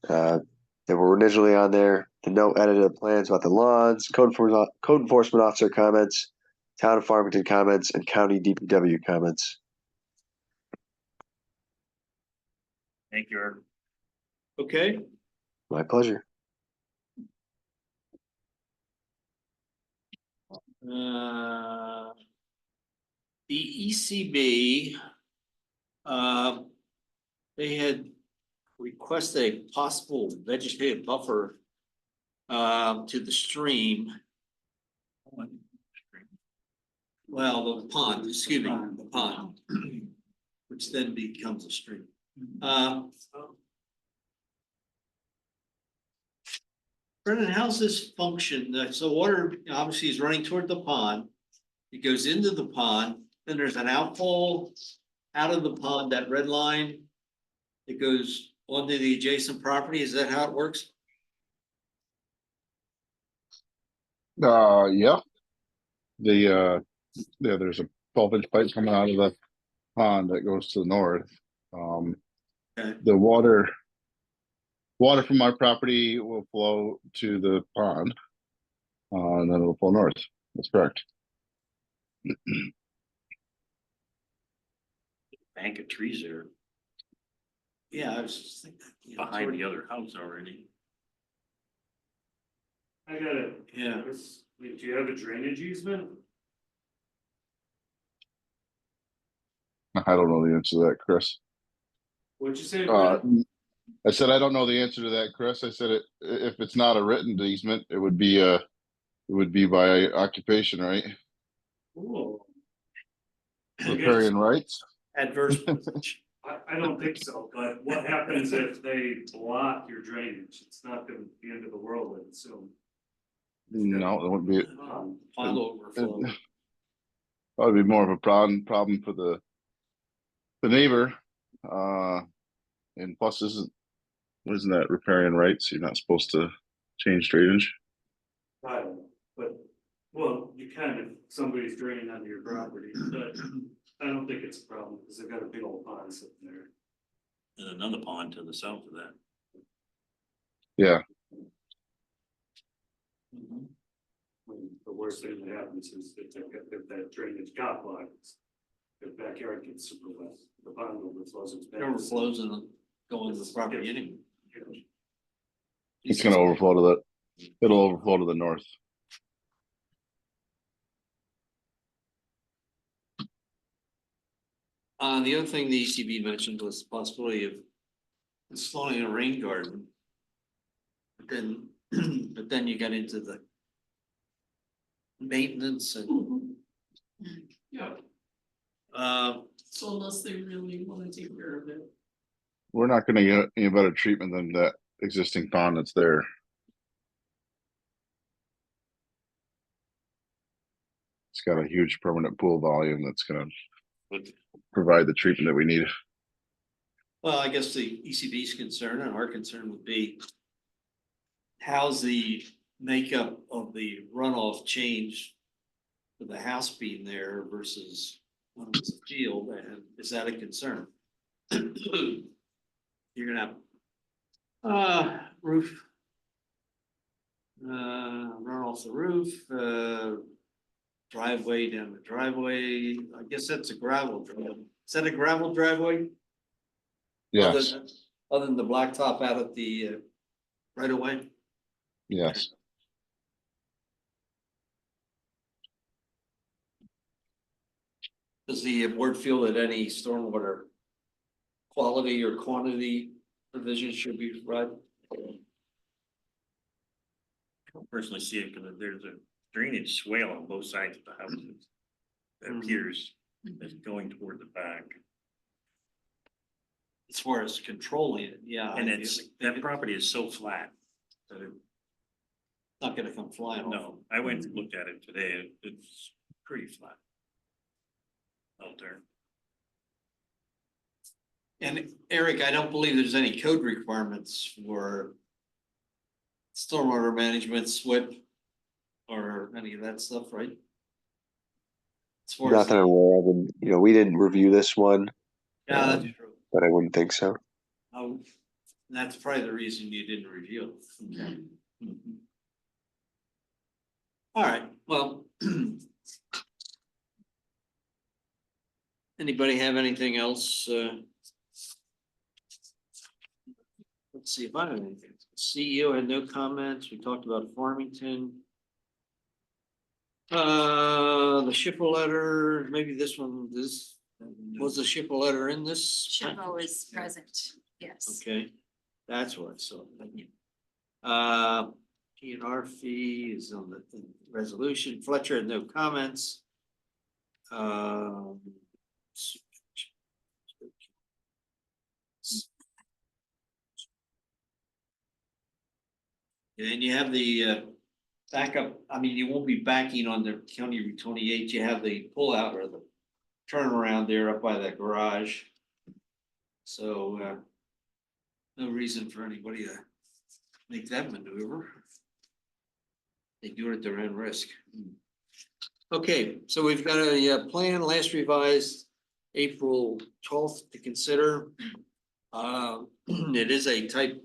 S7: that were originally on there. The no edited plans about the lawns, code enforcement officer comments, town of Farmington comments, and county DPW comments.
S4: Thank you, Eric.
S2: Okay,
S7: My pleasure.
S2: uh. The ECB. They had requested a possible vegetative buffer. To the stream. Well, the pond, excuse me, the pond. Which then becomes a stream. Brendan, how's this function? So water obviously is running toward the pond. It goes into the pond, then there's an outfall out of the pond, that red line. It goes onto the adjacent property. Is that how it works?
S11: Yeah. Yeah, there's a 12-inch pipe coming out of the pond that goes to the north.
S2: Okay.
S11: The water from our property will flow to the pond. And then it'll flow north. That's correct.
S4: Bank of trees there
S2: Yeah, I was just thinking. You know,
S4: behind the other house already.
S12: I got it.
S2: Yeah.
S12: Do you have a drainage easement?
S11: I don't know the answer to that, Chris.
S12: What'd you say?
S11: I said I don't know the answer to that, Chris. I said if it's not a written easement, it would be by occupation, right?
S12: Cool.
S11: Riparian rights.
S2: Adverse.
S12: I don't think so, but what happens if they block your drainage? It's not gonna be the end of the world, I assume.
S11: No, it wouldn't be.
S2: Pile overflow.
S11: That would be more of a problem for the neighbor. And plus, isn't that riparian rights? You're not supposed to change drainage.
S12: I don't know, but, well, you kind of, somebody's draining onto your property, but I don't think it's a problem, because they've got a big old pond sitting there.
S4: And another pond to the south of that.
S11: Yeah,
S12: The worst thing that happens is if that drainage got blocked, the backyard gets super wet, the pond overflows.
S2: It overflows and go into the property anyway.
S11: it's gonna overflow to it'll overflow to the north.
S2: The other thing the ECB mentioned was the possibility of installing a rain garden. But then you got into the maintenance and,
S6: Yeah, so unless they really wanna take care of it.
S11: We're not gonna get any better treatment than that existing pond that's there. It's got a huge permanent pool volume that's gonna provide the treatment that we need.
S2: well, I guess the ECB's concern and our concern would be how's the makeup of the runoff change with the house being there versus when it was a field, and is that a concern? You're gonna have roof run off the roof, driveway down the driveway. I guess that's a gravel driveway. Is that a gravel driveway?
S11: Yes,
S2: Other than the blacktop out at the right away?
S11: yes.
S2: Does the board feel that any stormwater quality or quantity provisions should be provided?
S4: I don't personally see it because there's a drainage swale on both sides of the houses. That appears as going toward the back.
S2: As far as controlling it, yeah.
S4: And that property is so flat. That it's
S2: Not gonna come flying off.
S4: no, I went and looked at it today. It's pretty flat. Out there.
S2: And Eric, I don't believe there's any code requirements for stormwater management, SWIP, or any of that stuff, right? As far as
S7: Not that I'm aware of, and we didn't review this one.
S2: Yeah, that's true.
S7: but I wouldn't think so.
S2: Oh, that's probably the reason you didn't review it. Okay. Mhm. All right, well. Anybody have anything else? Let's see if I have anything. CEO had no comments. We talked about Farmington. The shipper letter, maybe this one, this, was the shipper letter in this?
S8: Shippo is present, yes.
S2: Okay, that's what, so. P&R fee is on the resolution. Fletcher had no comments. And you have the backup, I mean, you won't be backing on the County Route 28, you have the pullout or the turnaround there up by that garage. So no reason for anybody to make that maneuver. They do it at their own risk. Okay, so we've got a plan, last revised April 12th to consider. It is a type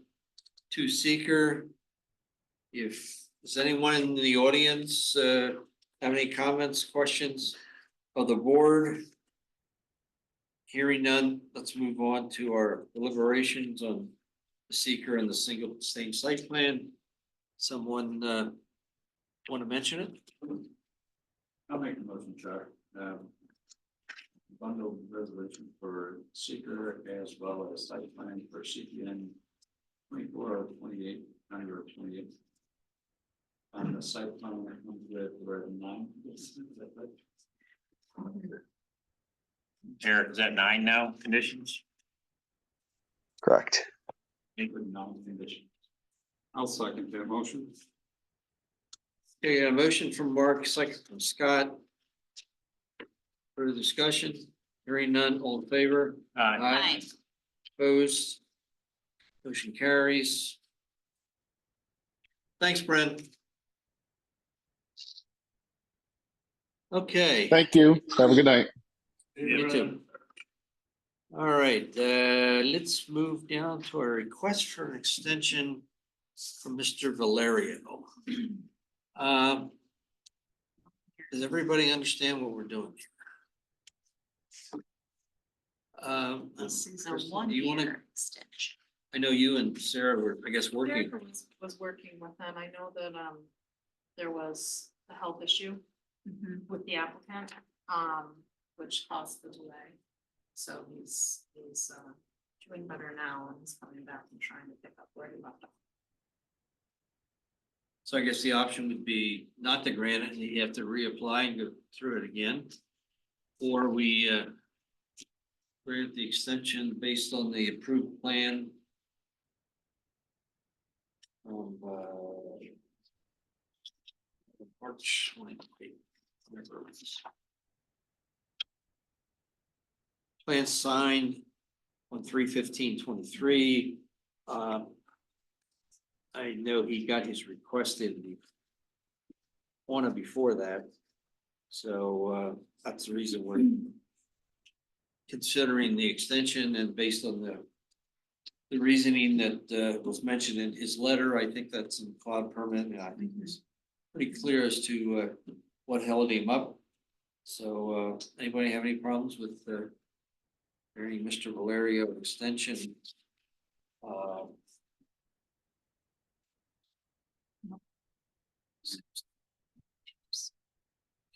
S2: 2 seeker. If, does anyone in the audience have any comments, questions of the board? Hearing none, let's move on to our deliberations on the seeker and the single same site plan. Someone want to mention it?
S1: I'll make a motion, Chuck. Bundle resolution for seeker as well as site plan for CPN 24 or 28, 90 or 28. On the site plan that comes with where 9. Is that right?
S4: Eric, is that 9 now, conditions?
S7: Correct.
S1: Include 9 conditions.
S10: I'll second that motion.
S2: Okay, a motion from Mark, second from Scott. Further discussion, hearing none, all in favor?
S8: Aye.
S2: Opposed? Motion carries. Thanks, Brent. Okay.
S11: Thank you. Have a good night.
S2: You too. All right, let's move down to our request for an extension from Mr. Valerio. Does everybody understand what we're doing here?
S8: This is a
S2: Kristen, do you wanna-
S8: 1-year extension.
S2: I know you and Sarah were, I guess, working.
S5: Erica was working with them. I know that, there was a health issue with the applicant, which caused the delay. So he's doing better now and he's coming back and trying to pick up where he left off.
S2: So I guess the option would be not to grant it, and you have to reapply and go through it again. Or we grant the extension based on the approved plan. Of March 28th, whatever it is. Plan signed on 3/15/23. I know he got his request in on or before that. So that's the reason we're considering the extension, and based on the reasoning that was mentioned in his letter, I think that's in cloud permit, and I think it's pretty clear as to what held him up. So anybody have any problems with hearing Mr. Valerio extension?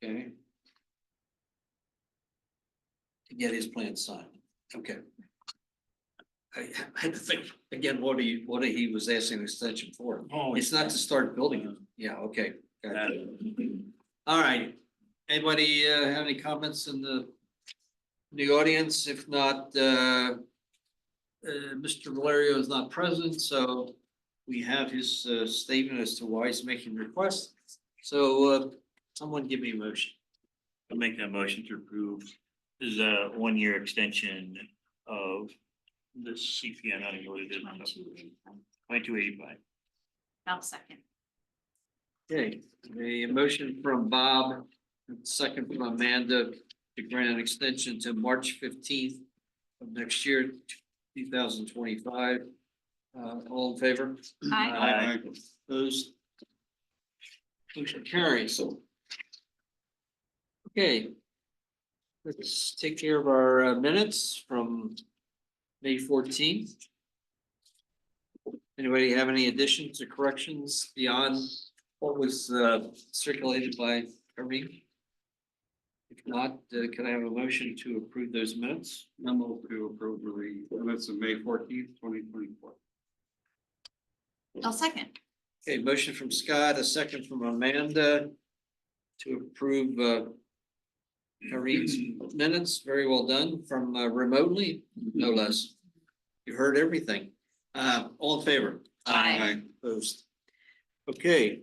S2: Okay. To get his plan signed, okay. I had to think again, what he was asking an extension for.
S4: Oh,
S2: It's not to start building it. Yeah, okay. Got it. All right. Anybody have any comments in the audience? If not, Mr. Valerio is not present, so we have his statement as to why he's making requests. So someone give me a motion.
S4: I'll make that motion to approve. This is a 1-year extension of the CPN, I don't know what it is. 2285.
S8: I'll second.
S2: Okay, a motion from Bob, second from Amanda to grant an extension to March 15th, of next year, 2025. All in favor?
S8: Aye.
S2: Opposed? Motion carries. Okay. Let's take care of our minutes from May 14th. Anybody have any additions or corrections beyond what was circulated by Irene? If not, can I have a motion to approve those minutes?
S10: Memo to approve the minutes of May 14th, 2024.
S8: I'll second.
S2: Okay, motion from Scott, a second from Amanda to approve Irene's minutes. Very well done from remotely, no less. You heard everything. All in favor?
S8: Aye.
S2: Opposed? Okay,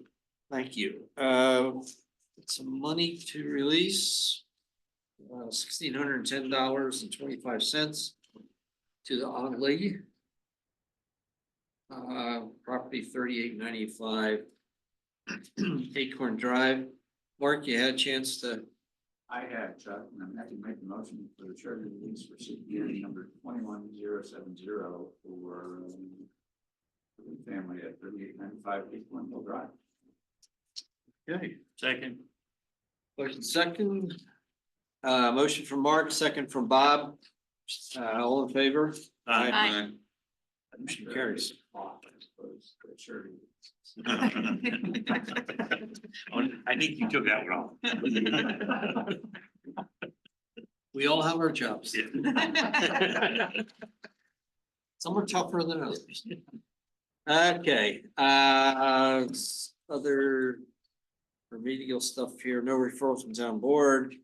S2: thank you. Some money to release. $1,610.25 to the Aunt League. Property 3895 Acorn Drive. Mark, you had a chance to,
S1: I had, Chuck, and I'm happy to make the motion for the charter release for CPN number 21070 for the family at 3895 Acorn Hill Drive.
S2: okay,
S4: Second.
S2: motion second. Motion from Mark, second from Bob. All in favor?
S8: Aye.
S2: Motion carries.
S1: Off, I suppose, for the charter release.
S4: I think you took that one off.
S2: We all have our jobs.
S4: Yeah.
S2: Some are tougher than others. Okay, other remedial stuff here, no referrals from town board.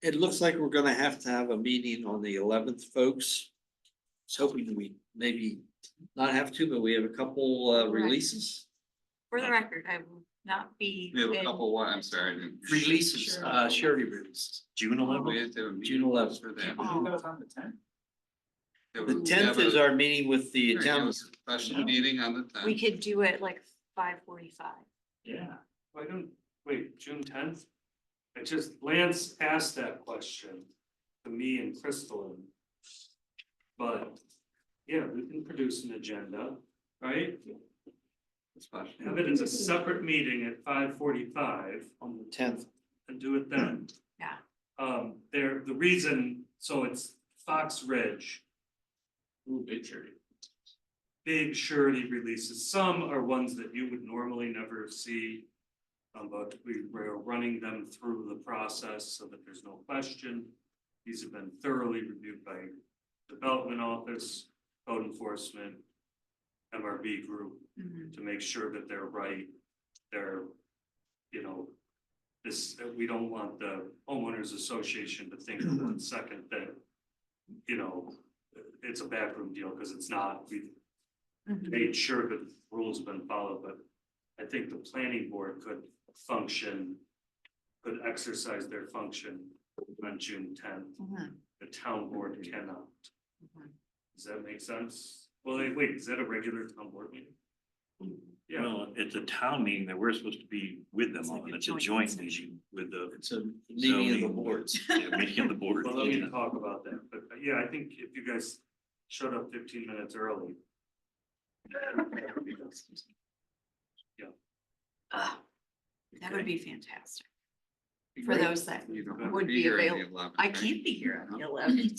S2: It looks like we're gonna have to have a meeting on the 11th, folks. I was hoping we maybe not have to, but we have a couple releases.
S8: For the record, I will not be.
S10: We have a
S8: in-
S10: couple, what, I'm sorry. I didn't-
S2: Releases, surety releases.
S4: June
S10: We
S4: 11th.
S10: have to have a meeting
S2: June 11th.
S10: For that.
S8: Oh.
S1: That was on the 10th.
S2: The 10th is our meeting with the town.
S10: Special meeting on the 10th.
S8: We could do it like 5:45.
S12: Yeah, why don't, wait, June 10th? I just, Lance asked that question to me and Crystal. But, yeah, we can produce an agenda, right? Have it as a separate meeting at 5:45
S2: On the 10th.
S12: and do it then.
S8: Yeah.
S12: The reason, so it's Fox Ridge.
S1: Ooh, big charity.
S12: Big surety releases. Some are ones that you would normally never see. But we're running them through the process so that there's no question. These have been thoroughly reviewed by Development Office, Code Enforcement, MRB Group,
S8: Mhm.
S12: to make sure that they're right. They're, we don't want the homeowners association to think for 1 second that, it's a backroom deal, because it's not. We've
S8: Mhm.
S12: made sure that the rules have been followed, but I think the planning board could exercise their function on June 10th.
S8: Mhm.
S12: The town board cannot.
S8: Mhm.
S12: Does that make sense? Well, wait, is that a regular town board meeting? Yeah,
S4: Well, it's a town meeting that we're supposed to be with them
S8: It's like
S4: on.
S8: a
S4: It's a
S8: joint
S4: joint
S8: session.
S4: meeting with the.
S2: It's a meeting of the
S4: zoning-
S2: boards.
S4: Yeah, meeting of the board.
S12: well, let me talk about that, but yeah, I think if you guys showed up 15 minutes early.
S8: That would be fantastic. For those that
S10: You don't have to
S8: would
S10: be
S8: be
S10: here on the
S8: available.
S10: 11th,
S8: I
S10: right?
S8: can't be here on the 11th.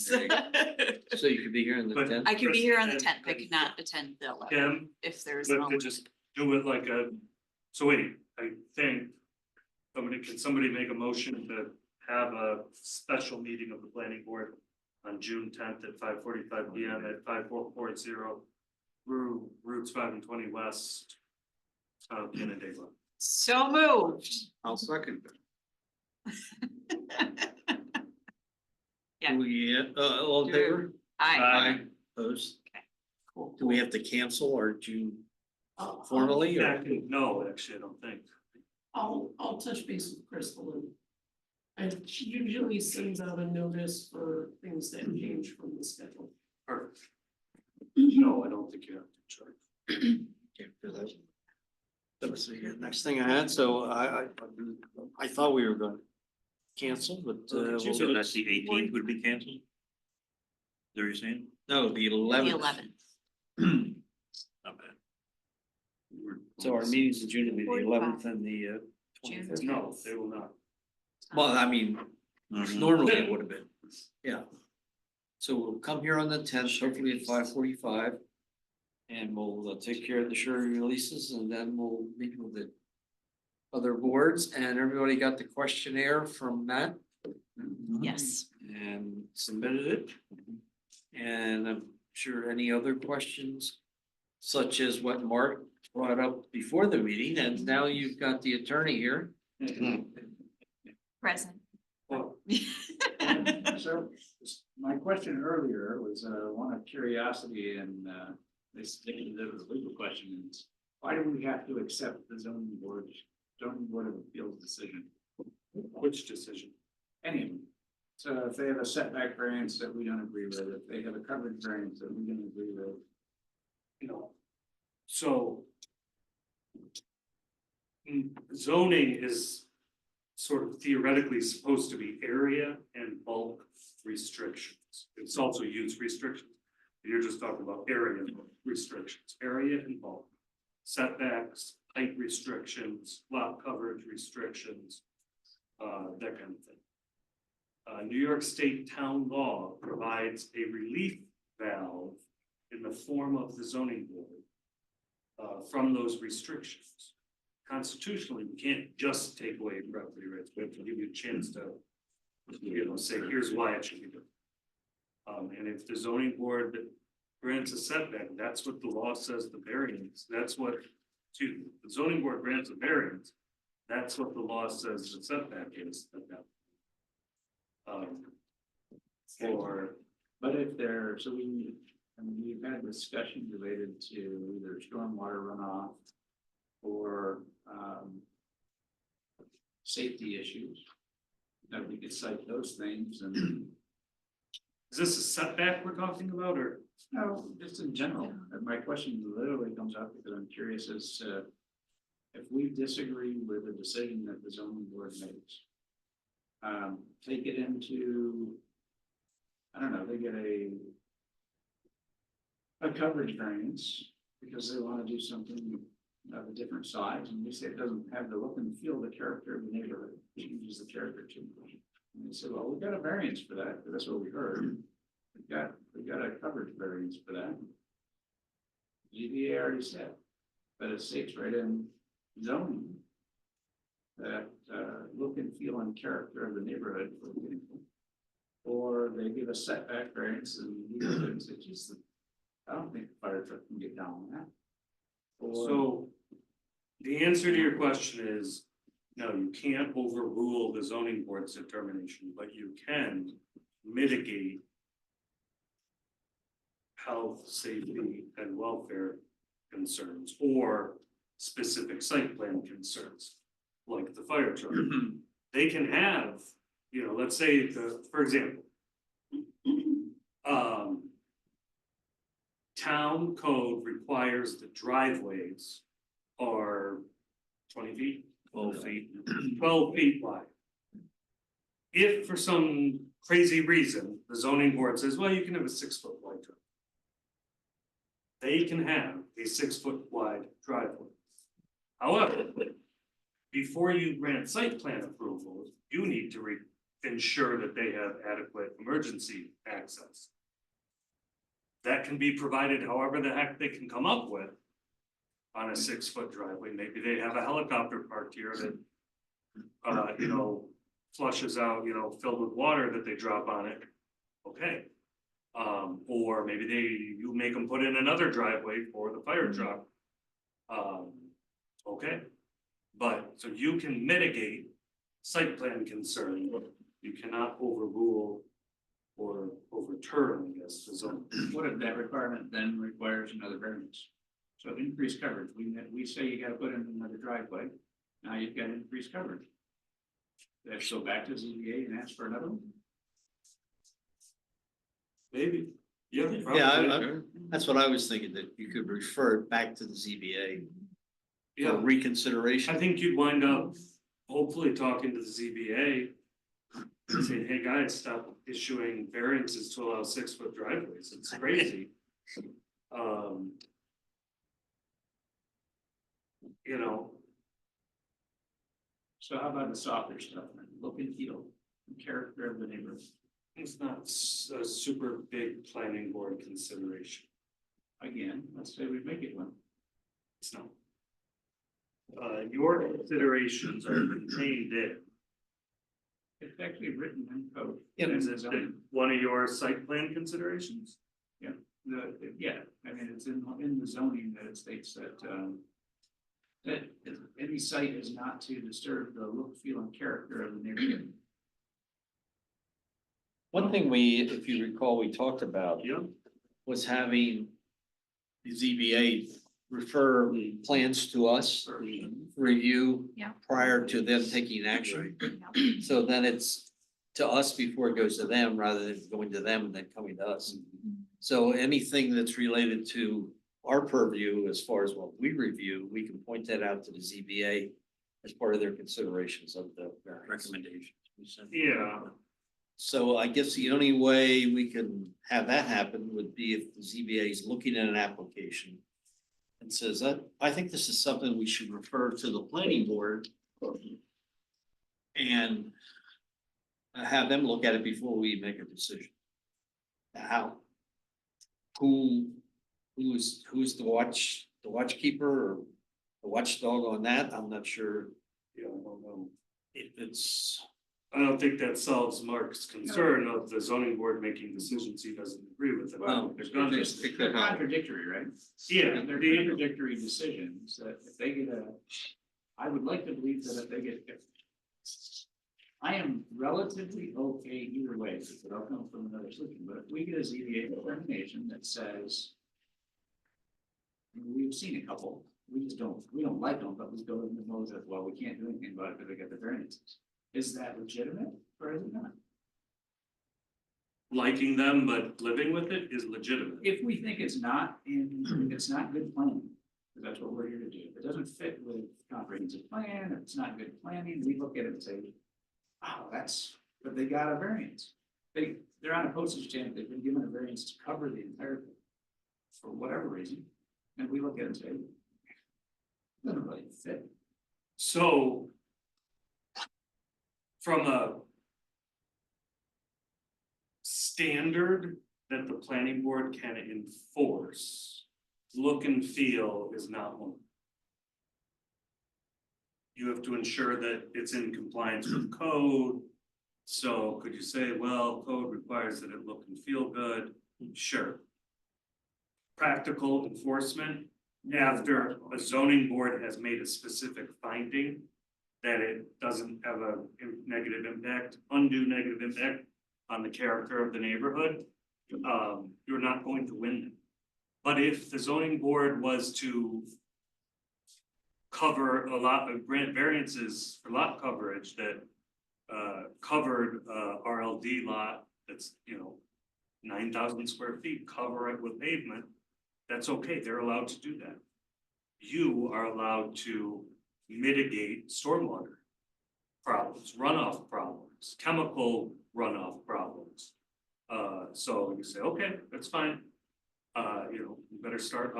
S2: So you could be here on the
S12: But-
S2: 10th.
S8: I could be here on the
S12: And-
S8: 10th. I could not attend the 11th
S12: Kim,
S8: if there's.
S12: but
S8: no-
S12: to just do it like so wait, I think. Can somebody make a motion to have a special meeting of the planning board on June 10th at 5:45 PM at 5440 Routes 5 and 20 West. Canandaigua.
S8: So moved.
S10: I'll second that.
S8: Yeah.
S2: All in favor?
S8: Aye.
S2: Opposed?
S8: Cool.
S2: Do we have to cancel or do
S6: I'll-
S2: formally or?
S12: No, actually, I don't think.
S6: I'll touch base with Crystal and she usually sends out a notice for things that change from the schedule.
S12: Or, no, I don't think you have to charge.
S2: Can't do that. That was the next thing I had, so I thought we were going. cancel, but
S4: So that's the 18th would be canceled? Is that what you're saying?
S2: no, it'd be
S8: The
S2: 11th.
S8: 11th.
S4: Not bad.
S2: So our meetings in June will be the
S8: 45.
S2: 11th and the
S8: June
S2: 25th.
S12: No, they will not.
S2: Well, I mean,
S4: Mhm.
S2: normally it would have been, yeah. So we'll come here on the 10th, hopefully at 5:45. And we'll take care of the surety releases and then we'll meet with the other boards, and everybody got the questionnaire from Matt
S8: Yes.
S2: and submitted it. And I'm sure any other questions, such as what Mark brought up before the meeting, and now you've got the attorney here.
S8: Present.
S1: Well, so my question earlier was one of curiosity and this was a legal question. Is why do we have to accept the zoning board of appeals decision?
S12: Which decision?
S1: Any of them. So if they have a setback variance that we don't agree with, if they have a coverage variance that we don't agree with.
S12: You know, so. Zoning is sort of theoretically supposed to be area and bulk restrictions. It's also use restrictions. You're just talking about area restrictions, area and bulk. Setbacks, height restrictions, lot coverage restrictions, that kind of thing. New York State town law provides a relief valve in the form of the zoning board from those restrictions. Constitutionally, we can't just take away property rights, we have to give you a chance to, say, here's why it should be done. And if the zoning board grants a setback, that's what the law says the variance, that's what, excuse me, the zoning board grants a variance, that's what the law says the setback is at that.
S1: But if they're, so we've had discussion related to either stormwater runoff or safety issues. That we could cite those things and.
S12: Is this a setback we're talking about, or?
S1: No, just in general, and my question literally comes up because I'm curious as to if we disagree with the decision that the zoning board makes. Take it into, I don't know, they get a coverage variance because they want to do something of a different size, and we say it doesn't have the look and feel, the character of the neighborhood, changes the character too much. And they say, well, we got a variance for that, but that's what we heard. We got a coverage variance for that. GBA already said, but it states right in zoning that look and feel and character of the neighborhood. Or they give a setback variance and it's just, I don't think the fire truck can get down on that. Or,
S12: So the answer to your question is, no, you can't overrule the zoning board's determination, but you can mitigate health, safety, and welfare concerns or specific site plan concerns, like the fire truck. They can have, let's say for example, town code requires the driveways are 20 feet, 12 feet, 12 feet wide. If for some crazy reason, the zoning board says, well, you can have a 6-foot wide driveway. They can have a 6-foot wide driveway. However, before you grant site plan approval, you need to ensure that they have adequate emergency access. That can be provided however the heck they can come up with on a 6-foot driveway. Maybe they have a helicopter parked here that, flushes out, filled with water that they drop on it. Okay. Or maybe you make them put in another driveway for the fire truck. Okay. But, so you can mitigate site plan concern, you cannot overrule or overturn, I guess, the zone.
S1: what if that requirement then requires another variance? So increased coverage, we say you gotta put in another driveway, now you've got increased coverage. They have to go back to ZBA and ask for another one?
S12: Maybe. Yeah.
S2: Yeah,
S12: probably.
S2: that's what I was thinking, that you could refer it back to the ZBA
S12: Yeah.
S2: for reconsideration.
S12: I think you'd wind up hopefully talking to the ZBA saying, hey guys, stop issuing variances to allow 6-foot driveways, it's crazy. Um. You know,
S1: So how about the softer stuff, then? Look and feel, the character of the neighborhood?
S12: it's not a super big planning board consideration,
S1: Again, let's say we make it one.
S12: it's not. Your considerations are contained in,
S1: It's actually written in code.
S12: is
S1: And
S12: it
S1: it's on-
S12: one of your site plan considerations?
S1: yeah, I mean, it's in the zoning that it states that, that any site is not to disturb the look, feel, and character of the neighborhood.
S2: One thing we, if you recall, we talked about
S12: Yeah.
S2: was having the ZBA refer the plans to us, review
S8: Yeah.
S2: prior to them taking action. So then it's to us before it goes to them, rather than going to them and then coming to us. So anything that's related to our purview, as far as what we review, we can point that out to the ZBA as part of their considerations of the recommendations. we send.
S12: Yeah,
S2: So I guess the only way we can have that happen would be if the ZBA is looking at an application and says that, I think this is something we should refer to the planning board and have them look at it before we make a decision. Now, who's the watchkeeper or the watchdog on that? I'm not sure
S12: yeah, I don't know.
S2: if it's.
S12: I don't think that solves Mark's concern of the zoning board making decisions he doesn't agree with.
S2: Well,
S12: They're gonna-
S1: They're contradictory, right?
S12: Yeah,
S1: They're
S12: the-
S1: contradictory decisions that if they get I would like to believe that if they get. I am relatively okay either way, because I'll come from another solution, but if we get a ZBA determination that says. We've seen a couple, we don't like them, but we go in the mode of, well, we can't do anything about it because they get the variances. Is that legitimate or is it not?
S12: liking them, but living with it is legitimate.
S1: If we think it's not it's not good planning, because that's what we're here to do. If it doesn't fit with comprehensive plan, if it's not good planning, we look at it and say, wow, but they got a variance. They're on a postage stamp, they've been given a variance to cover the entire thing for whatever reason. And we look at it and say, doesn't really fit.
S12: So. From a. Standard that the planning board can enforce, look and feel is not one. You have to ensure that it's in compliance with code. So could you say, well, code requires that it look and feel good? Sure. Practical enforcement, after a zoning board has made a specific finding that it doesn't have a negative impact, undue negative impact on the character of the neighborhood, you're not going to win them. But if the zoning board was to cover a lot of grant variances for lot coverage that covered RLD lot that's, 9,000 square feet, cover it with pavement, that's okay, they're allowed to do that. You are allowed to mitigate stormwater problems, runoff problems, chemical runoff problems. So you say, okay, that's fine. You better start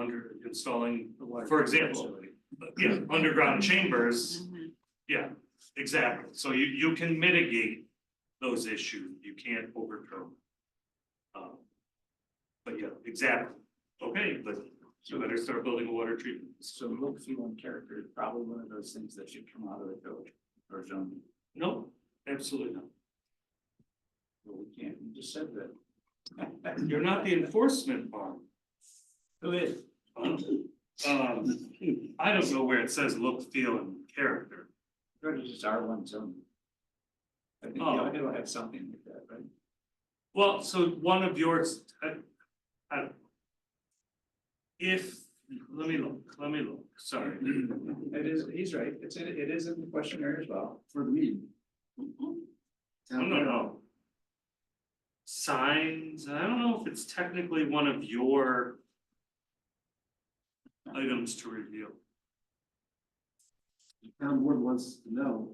S12: installing, for example, underground chambers. Yeah, exactly. So you can mitigate those issues. You can't overcome. But yeah, exactly. Okay, but you better start building a water treatment.
S1: So look, feel, and character is probably one of those things that should come out of the code or zoning.
S12: No, absolutely not.
S1: Well, we can't, you just said that.
S12: You're not the enforcement arm.
S1: Who is?
S12: I don't know where it says look, feel, and character.
S1: It's just R1 zone. I think
S12: Oh.
S1: it'll have something like that, right?
S12: Well, so one of yours, let me look, sorry.
S1: It is, he's right, it is in the questionnaire as well, for the meeting.
S12: No. Signs, I don't know if it's technically one of your items to review.
S1: The town board wants to know.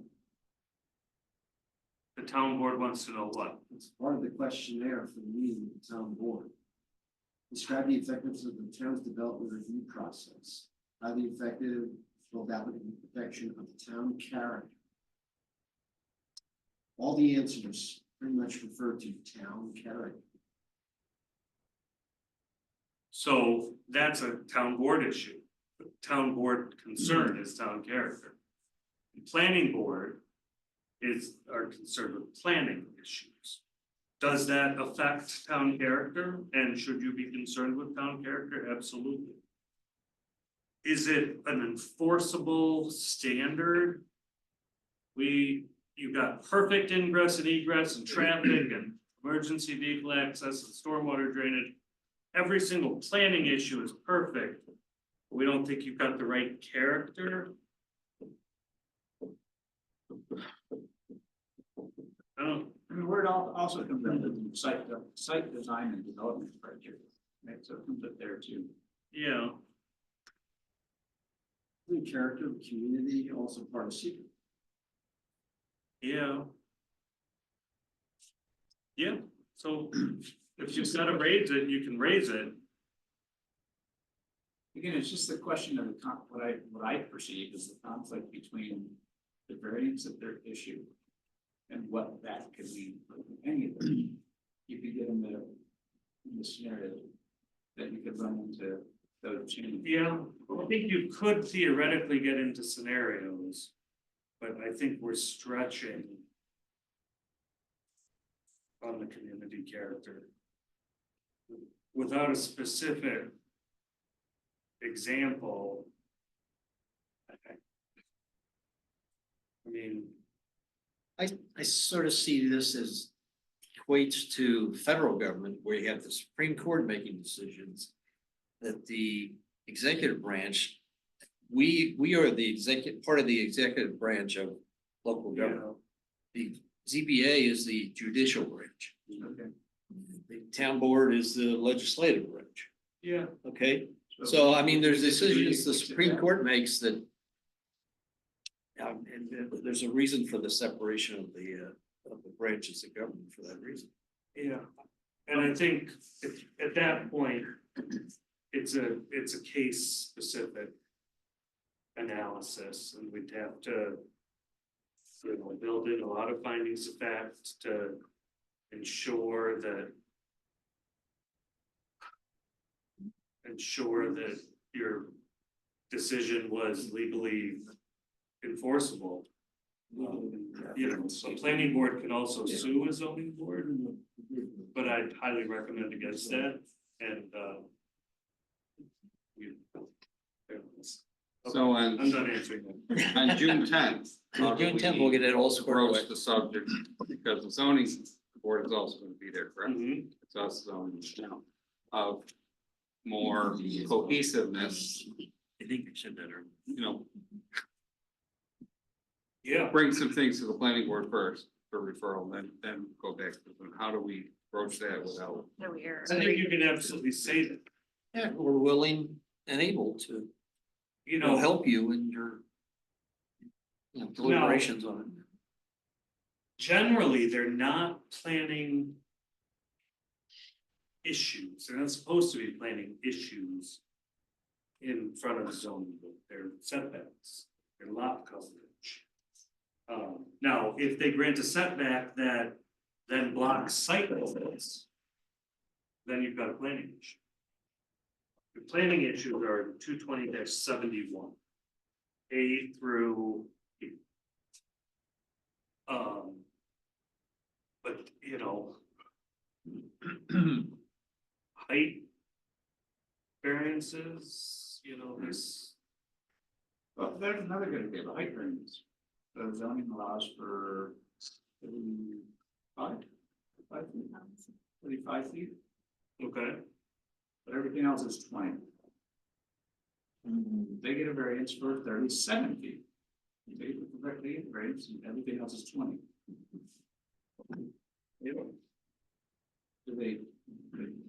S12: The town board wants to know what?
S1: It's part of the questionnaire for me, the town board. Describe the effectiveness of the town's development review process. Highly effective, both applicant and protection of the town character. All the answers pretty much refer to town character.
S12: So that's a town board issue. The town board concern is town character. The planning board are concerned with planning issues. Does that affect town character? And should you be concerned with town character? Absolutely. Is it an enforceable standard? You've got perfect ingress and egress and traffic and emergency vehicle access and stormwater drainage. Every single planning issue is perfect. We don't think you've got the right character. Oh,
S10: I mean, where it also comes into site design and development criteria, right? So it comes up there too.
S12: yeah,
S1: The character of the community, also part of secret.
S12: yeah. Yeah, so if you've got to raise it, you can raise it.
S10: Again, it's just the question of what I perceive is the conflict between the variance that they're issued and what that could mean for any of them. You could get in the scenario that you could run into those changes.
S12: Yeah, I think you could theoretically get into scenarios, but I think we're stretching on the community character. Without a specific example. I mean,
S2: I sort of see this as equates to federal government where you have the Supreme Court making decisions. That the executive branch, we are the part of the executive branch of local government. The ZBA is the judicial branch.
S10: Okay.
S2: The town board is the legislative branch,
S12: yeah,
S2: okay? So I mean, there's decisions the Supreme Court makes that. And there's a reason for the separation of the branches of government for that reason.
S12: yeah. And I think at that point, it's a case specific analysis, and we'd have to, build in a lot of findings of fact to ensure that your decision was legally enforceable. A planning board can also sue a zoning board, but I'd highly recommend against that, and
S10: So
S12: I'm done answering that.
S10: on June 10th.
S2: June 10th, we'll get it all squared away.
S10: The subject, because the zoning board is also going to be there, correct?
S12: Mhm.
S10: It's also, of more cohesiveness,
S4: I think I said that earlier.
S12: Yeah,
S10: bring some things to the planning board first for referral, then go back to them. How do we broach that without?
S8: No error.
S12: I think you can absolutely say that,
S2: Yeah, we're willing and able to, help you in your deliberations on it.
S12: generally, they're not planning issues, they're not supposed to be planning issues in front of the zoning board, they're setbacks, they're lot coverage. Now, if they grant a setback that then blocks site limits, then you've got a planning issue. The planning issues are 220-71. A through E. But height variances, this.
S10: Well, there's another good example, height variance. The zoning allows for 35 feet,
S12: Okay,
S10: but everything else is 20. They get a variance for 37 feet. They correctly get variance, and everything else is 20. Do they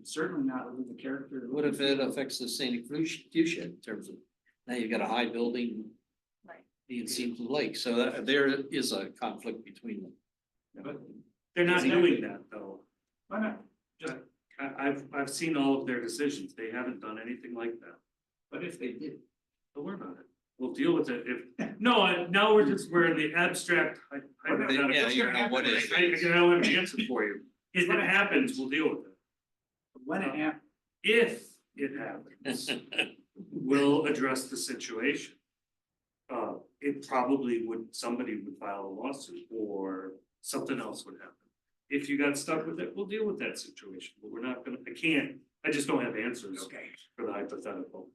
S10: certainly not within the character?
S2: What if it affects the scenic fuchsia in terms of, now you've got a high building
S8: Right.
S2: being seen from the lake, so there is a conflict between them.
S1: But
S12: They're not doing that though.
S1: why not? Just,
S12: I've seen all of their decisions. They haven't done anything like that.
S1: but if they did,
S12: Don't worry about it. We'll deal with it if, no, now we're in the abstract.
S2: Yeah, you know, what is-
S12: I don't have an answer for you. If it happens, we'll deal with it.
S1: when it happens,
S12: If it happens, we'll address the situation. It probably would, somebody would file a lawsuit or something else would happen. If you got stuck with it, we'll deal with that situation, but we're not gonna, I just don't have answers for the hypothetical.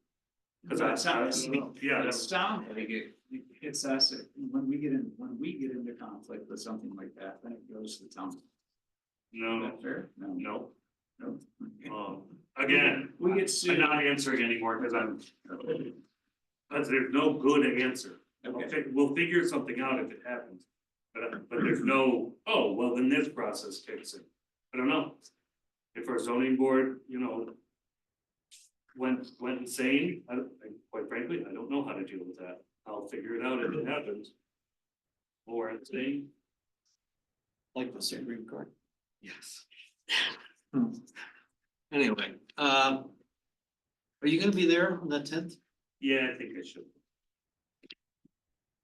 S12: Cause
S1: But it sounds,
S12: yeah,
S1: it
S12: that's,
S1: sounds like it hits us, when we get into conflict with something like that, then it goes to the town. Is
S12: no,
S1: that fair?
S12: no.
S1: No.
S12: Again,
S1: We get
S12: I'm
S1: sued.
S12: not answering anymore because there's no good answer.
S1: Okay.
S12: We'll figure something out if it happens. But there's no, oh, well, then this process kicks in. I don't know. If our zoning board, you know, went insane, quite frankly, I don't know how to deal with that. I'll figure it out if it happens. Or insane.
S2: Like the Supreme Court.
S12: Yes.
S2: Anyway, are you gonna be there on the 10th?
S12: Yeah, I think I should.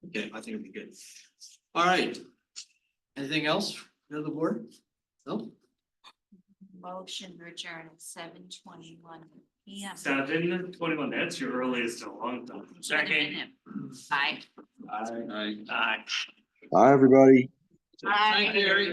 S2: Okay, I think it'd be good. All right. Anything else, the other board? No?
S8: Motion to adjourn at 7:21 PM.
S12: 7:21, that's your earliest in a long time.
S8: Second. Bye.
S1: I.
S12: Aye.
S7: Bye, everybody.
S2: Thank you, Eric.